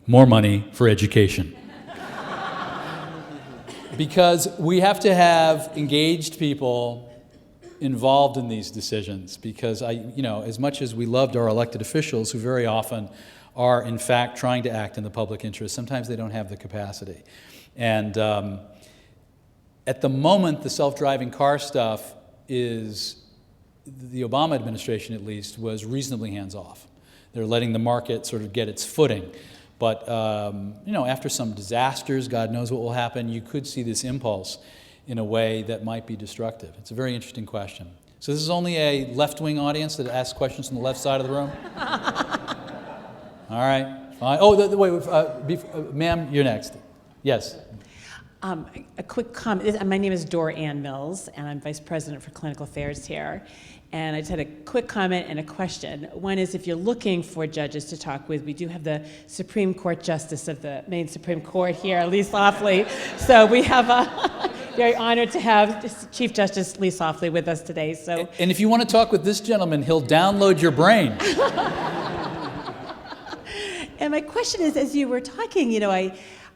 More money for education. Because we have to have engaged people involved in these decisions. Because as much as we loved our elected officials, who very often are in fact trying to act in the public interest, sometimes they don't have the capacity. And at the moment, the self-driving car stuff is, the Obama administration at least, was reasonably hands-off. They're letting the market sort of get its footing. But after some disasters, God knows what will happen, you could see this impulse in a way that might be destructive. It's a very interesting question. So this is only a left-wing audience that asks questions from the left side of the room? All right, fine. Oh, wait, ma'am, you're next. Yes. A quick comment. My name is Dora Ann Mills, and I'm Vice President for Clinical Affairs here. And I just had a quick comment and a question. One is, if you're looking for judges to talk with, we do have the Supreme Court Justice of the Maine Supreme Court here, Lee Softly. So we have very honored to have Chief Justice Lee Softly with us today. So, and if you want to talk with this gentleman, he'll download your brain. And my question is, as you were talking,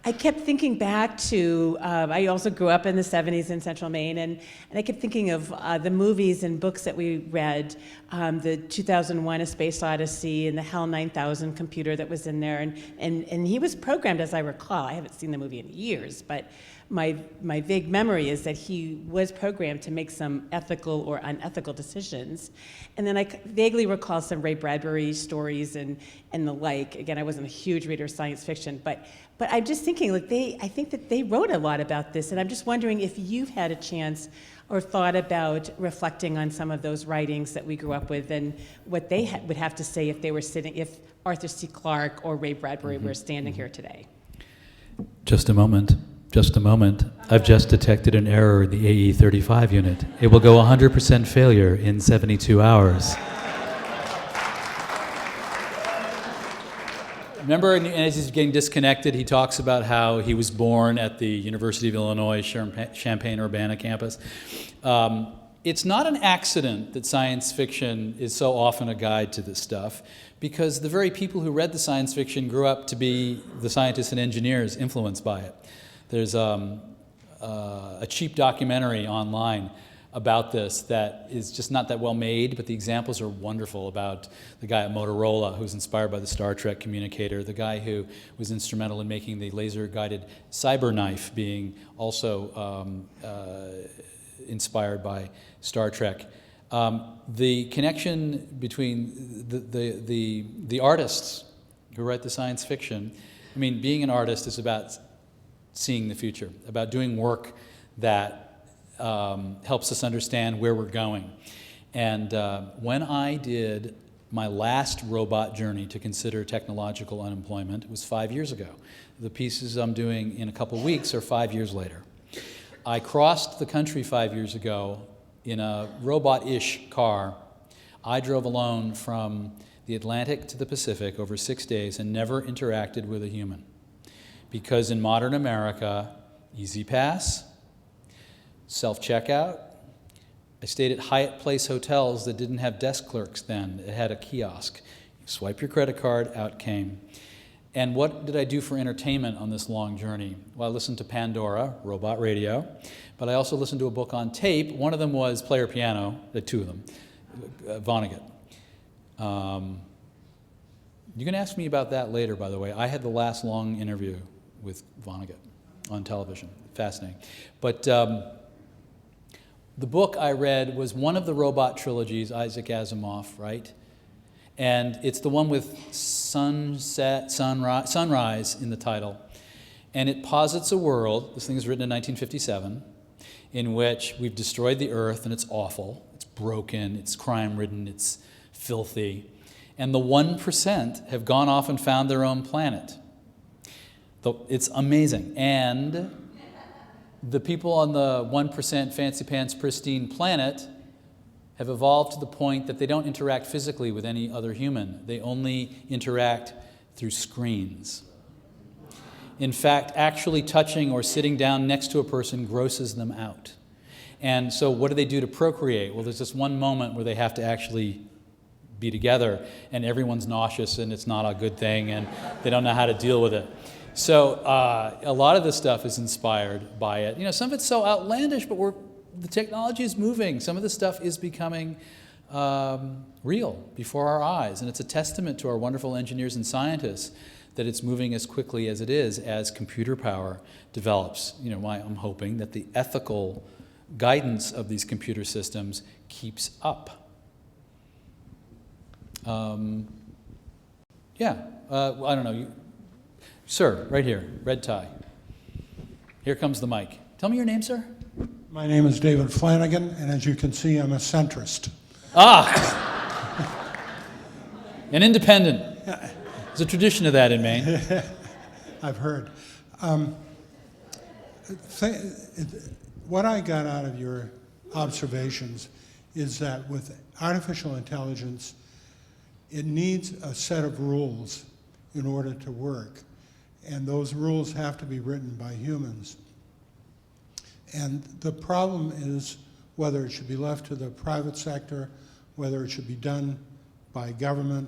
I kept thinking back to, I also grew up in the 70s in Central Maine, and I kept thinking of the movies and books that we read, the 2001 A Space Odyssey and the HAL 9000 computer that was in there, and he was programmed, as I recall. I haven't seen the movie in years, but my vague memory is that he was programmed to make some ethical or unethical decisions. And then I vaguely recall some Ray Bradbury stories and the like. Again, I wasn't a huge reader of science fiction, but I'm just thinking, I think that they wrote a lot about this, and I'm just wondering if you've had a chance or thought about reflecting on some of those writings that we grew up with and what they would have to say if Arthur C. Clarke or Ray Bradbury were standing here today. Just a moment. Just a moment. I've just detected an error in the AE35 unit. It will go 100% failure in 72 hours. Remember, as he's getting disconnected, he talks about how he was born at the University of Illinois Champaign-Urbana campus. It's not an accident that science fiction is so often a guide to this stuff, because the very people who read the science fiction grew up to be the scientists and engineers influenced by it. There's a cheap documentary online about this that is just not that well made, but the examples are wonderful, about the guy at Motorola who's inspired by the Star Trek communicator, the guy who was instrumental in making the laser-guided cyber knife being also inspired by Star Trek. The connection between the artists who write the science fiction, I mean, being an artist is about seeing the future, about doing work that helps us understand where we're going. And when I did my last robot journey to consider technological unemployment, it was 5 years ago. The pieces I'm doing in a couple weeks are 5 years later. I crossed the country 5 years ago in a robot-ish car. I drove alone from the Atlantic to the Pacific over 6 days and never interacted with a human. Because in modern America, Easy Pass, self-checkout. I stayed at Hyatt Place hotels that didn't have desk clerks then. It had a kiosk. You swipe your credit card, out came. And what did I do for entertainment on this long journey? Well, I listened to Pandora, robot radio, but I also listened to a book on tape. One of them was Player Piano, two of them, Vonnegut. You can ask me about that later, by the way. I had the last long interview with Vonnegut on television. Fascinating. But the book I read was one of the robot trilogies, Isaac Asimov, right? And it's the one with sunrise in the title. And it posits a world, this thing is written in 1957, in which we've destroyed the earth and it's awful, it's broken, it's crime-ridden, it's filthy. And the 1% have gone off and found their own planet. It's amazing. And the people on the 1% fancy pants pristine planet have evolved to the point that they don't interact physically with any other human. They only interact through screens. In fact, actually touching or sitting down next to a person grosses them out. And so what do they do to procreate? Well, there's this one moment where they have to actually be together, and everyone's nauseous, and it's not a good thing, and they don't know how to deal with it. So a lot of this stuff is inspired by it. You know, some of it's so outlandish, but the technology is moving. Some of this stuff is becoming real before our eyes, and it's a testament to our wonderful engineers and scientists that it's moving as quickly as it is as computer power develops. You know, I'm hoping that the ethical guidance of these computer systems keeps up. I don't know. Sir, right here, red tie. Here comes the mic. Tell me your name, sir. My name is David Flanagan, and as you can see, I'm a centrist. An independent. There's a tradition of that in Maine. I've heard. What I got out of your observations is that with artificial intelligence, it needs a set of rules in order to work, and those rules have to be written by humans. And the problem is whether it should be left to the private sector, whether it should be done by government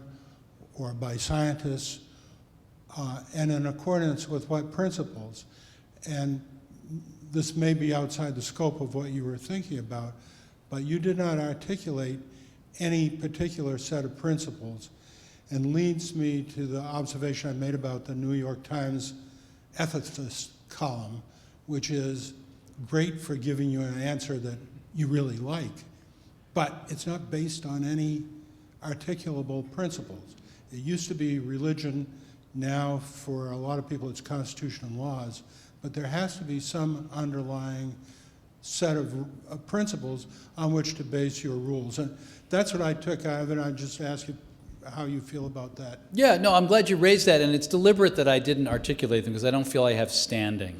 or by scientists, and in accordance with what principles. And this may be outside the scope of what you were thinking about, but you did not articulate any particular set of principles, and leads me to the observation I made about the New York Times ethicist column, which is great for giving you an answer that you really like, but it's not based on any articulable principles. It used to be religion. Now, for a lot of people, it's constitution and laws, but there has to be some underlying set of principles on which to base your rules. And that's what I took out of it. I just ask you how you feel about that. Yeah, no, I'm glad you raised that, and it's deliberate that I didn't articulate them because I don't feel I have standing.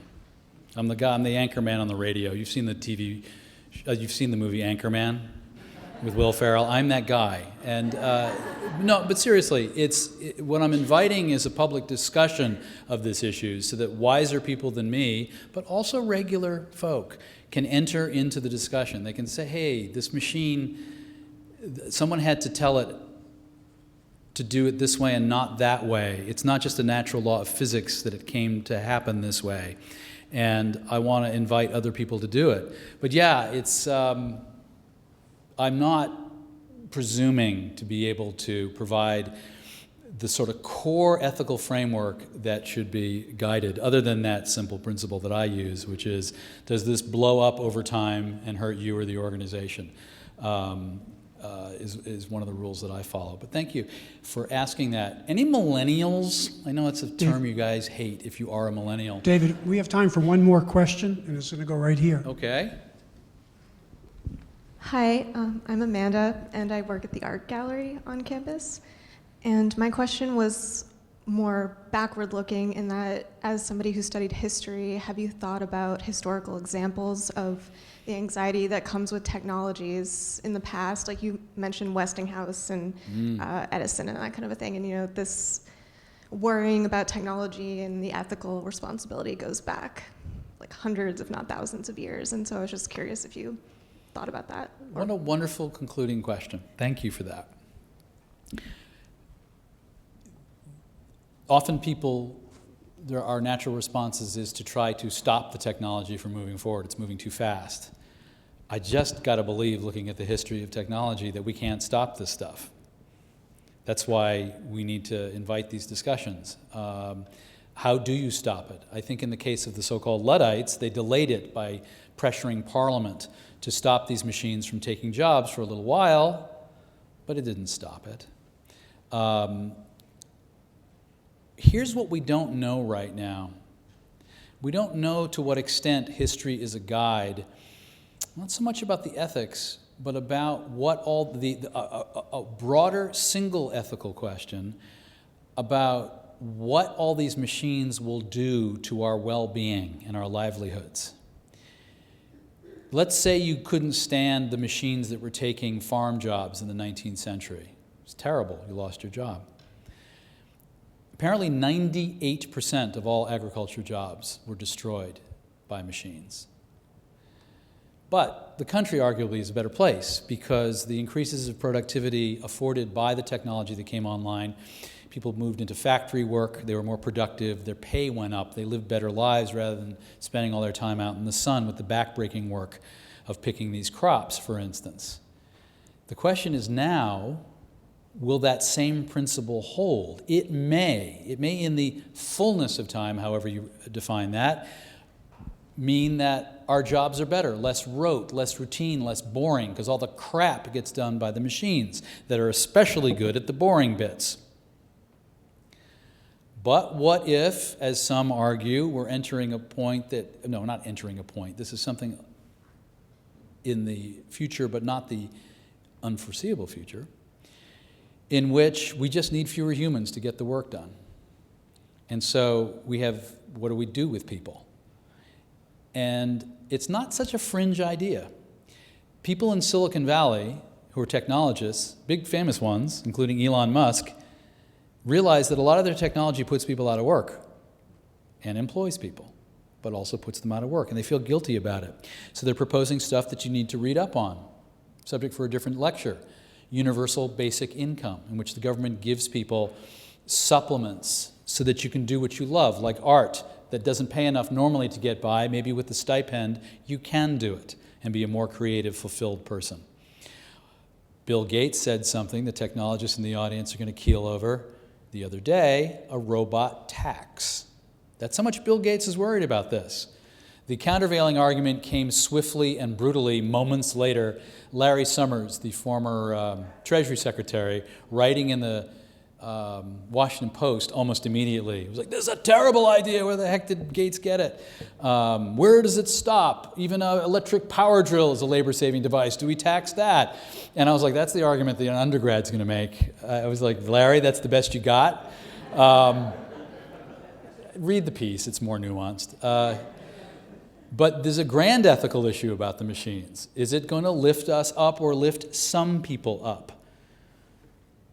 I'm the anchor man on the radio. You've seen the movie Anchorman with Will Ferrell. I'm that guy. And no, but seriously, what I'm inviting is a public discussion of this issue so that wiser people than me, but also regular folk, can enter into the discussion. They can say, hey, this machine, someone had to tell it to do it this way and not that way. It's not just a natural law of physics that it came to happen this way. And I want to invite other people to do it. But yeah, I'm not presuming to be able to provide the sort of core ethical framework that should be guided, other than that simple principle that I use, which is, does this blow up over time and hurt you or the organization? Is one of the rules that I follow. But thank you for asking that. Any millennials? I know it's a term you guys hate if you are a millennial. David, we have time for one more question, and it's going to go right here. Okay. Hi, I'm Amanda, and I work at the art gallery on campus. And my question was more backward-looking in that, as somebody who studied history, have you thought about historical examples of the anxiety that comes with technologies in the past? Like you mentioned Westinghouse and Edison and that kind of a thing. And this worrying about technology and the ethical responsibility goes back like hundreds, if not thousands of years. And so I was just curious if you thought about that. What a wonderful concluding question. Thank you for that. often our natural responses is to try to stop the technology from moving forward. It's moving too fast. I just got to believe, looking at the history of technology, that we can't stop this stuff. That's why we need to invite these discussions. How do you stop it? I think in the case of the so-called Luddites, they delayed it by pressuring Parliament to stop these machines from taking jobs for a little while, but it didn't stop it. Here's what we don't know right now. We don't know to what extent history is a guide, not so much about the ethics, but about what all a broader single ethical question about what all these machines will do to our well-being and our livelihoods. Let's say you couldn't stand the machines that were taking farm jobs in the 19th century. It's terrible, you lost your job. Apparently 98% of all agriculture jobs were destroyed by machines. But the country arguably is a better place because the increases of productivity afforded by the technology that came online, people moved into factory work, they were more productive, their pay went up, they lived better lives rather than spending all their time out in the sun with the backbreaking work of picking these crops, for instance. The question is now, will that same principle hold? It may in the fullness of time, however you define that, mean that our jobs are better, less rote, less routine, less boring, because all the crap gets done by the machines that are especially good at the boring bits. But what if, as some argue, we're entering a point that, no, not entering a point, this is something in the future, but not the unforeseeable future, in which we just need fewer humans to get the work done. And so what do we do with people? And it's not such a fringe idea. People in Silicon Valley who are technologists, big famous ones, including Elon Musk, realize that a lot of their technology puts people out of work and employs people, but also puts them out of work, and they feel guilty about it. So they're proposing stuff that you need to read up on, subject for a different lecture. Universal basic income, in which the government gives people supplements so that you can do what you love, like art that doesn't pay enough normally to get by. Maybe with the stipend, you can do it and be a more creative, fulfilled person. Bill Gates said something the technologists in the audience are going to keel over the other day, a robot tax. That's how much Bill Gates is worried about this. The countervailing argument came swiftly and brutally moments later. Larry Summers, the former Treasury Secretary, writing in the Washington Post almost immediately. He was like, this is a terrible idea. Where the heck did Gates get it? Where does it stop? Even an electric power drill is a labor-saving device. Do we tax that? And I was like, that's the argument that an undergrad's going to make. I was like, Larry, that's the best you got? Read the piece. It's more nuanced. But there's a grand ethical issue about the machines. Is it going to lift us up or lift some people up?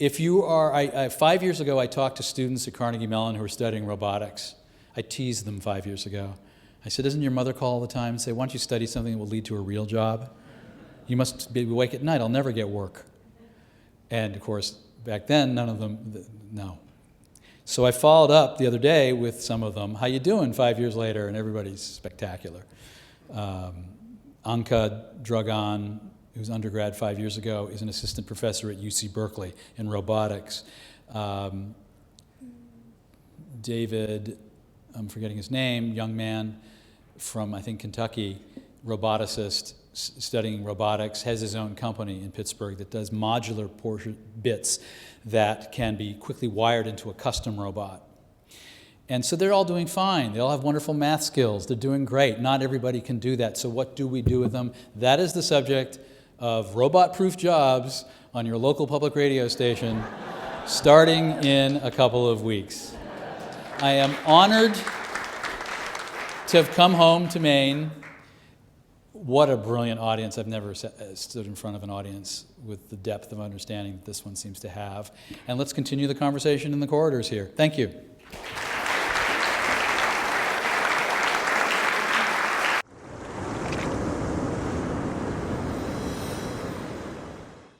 If you are, 5 years ago, I talked to students at Carnegie Mellon who were studying robotics. I teased them 5 years ago. I said, doesn't your mother call all the time and say, why don't you study something that will lead to a real job? You must be awake at night. I'll never get work. And of course, back then, none of them, no. So I followed up the other day with some of them. How you doing 5 years later? And everybody's spectacular. Anka Dragan, who's undergrad 5 years ago, is an assistant professor at UC Berkeley in robotics. David, I'm forgetting his name, young man from, I think, Kentucky, roboticist, studying robotics, has his own company in Pittsburgh that does modular bits that can be quickly wired into a custom robot. And so they're all doing fine. They all have wonderful math skills. They're doing great. Not everybody can do that. So what do we do with them? That is the subject of robot-proof jobs on your local public radio station starting in a couple of weeks. I am honored to have come home to Maine. What a brilliant audience. I've never stood in front of an audience with the depth of understanding that this one seems to have. And let's continue the conversation in the corridors here. Thank you.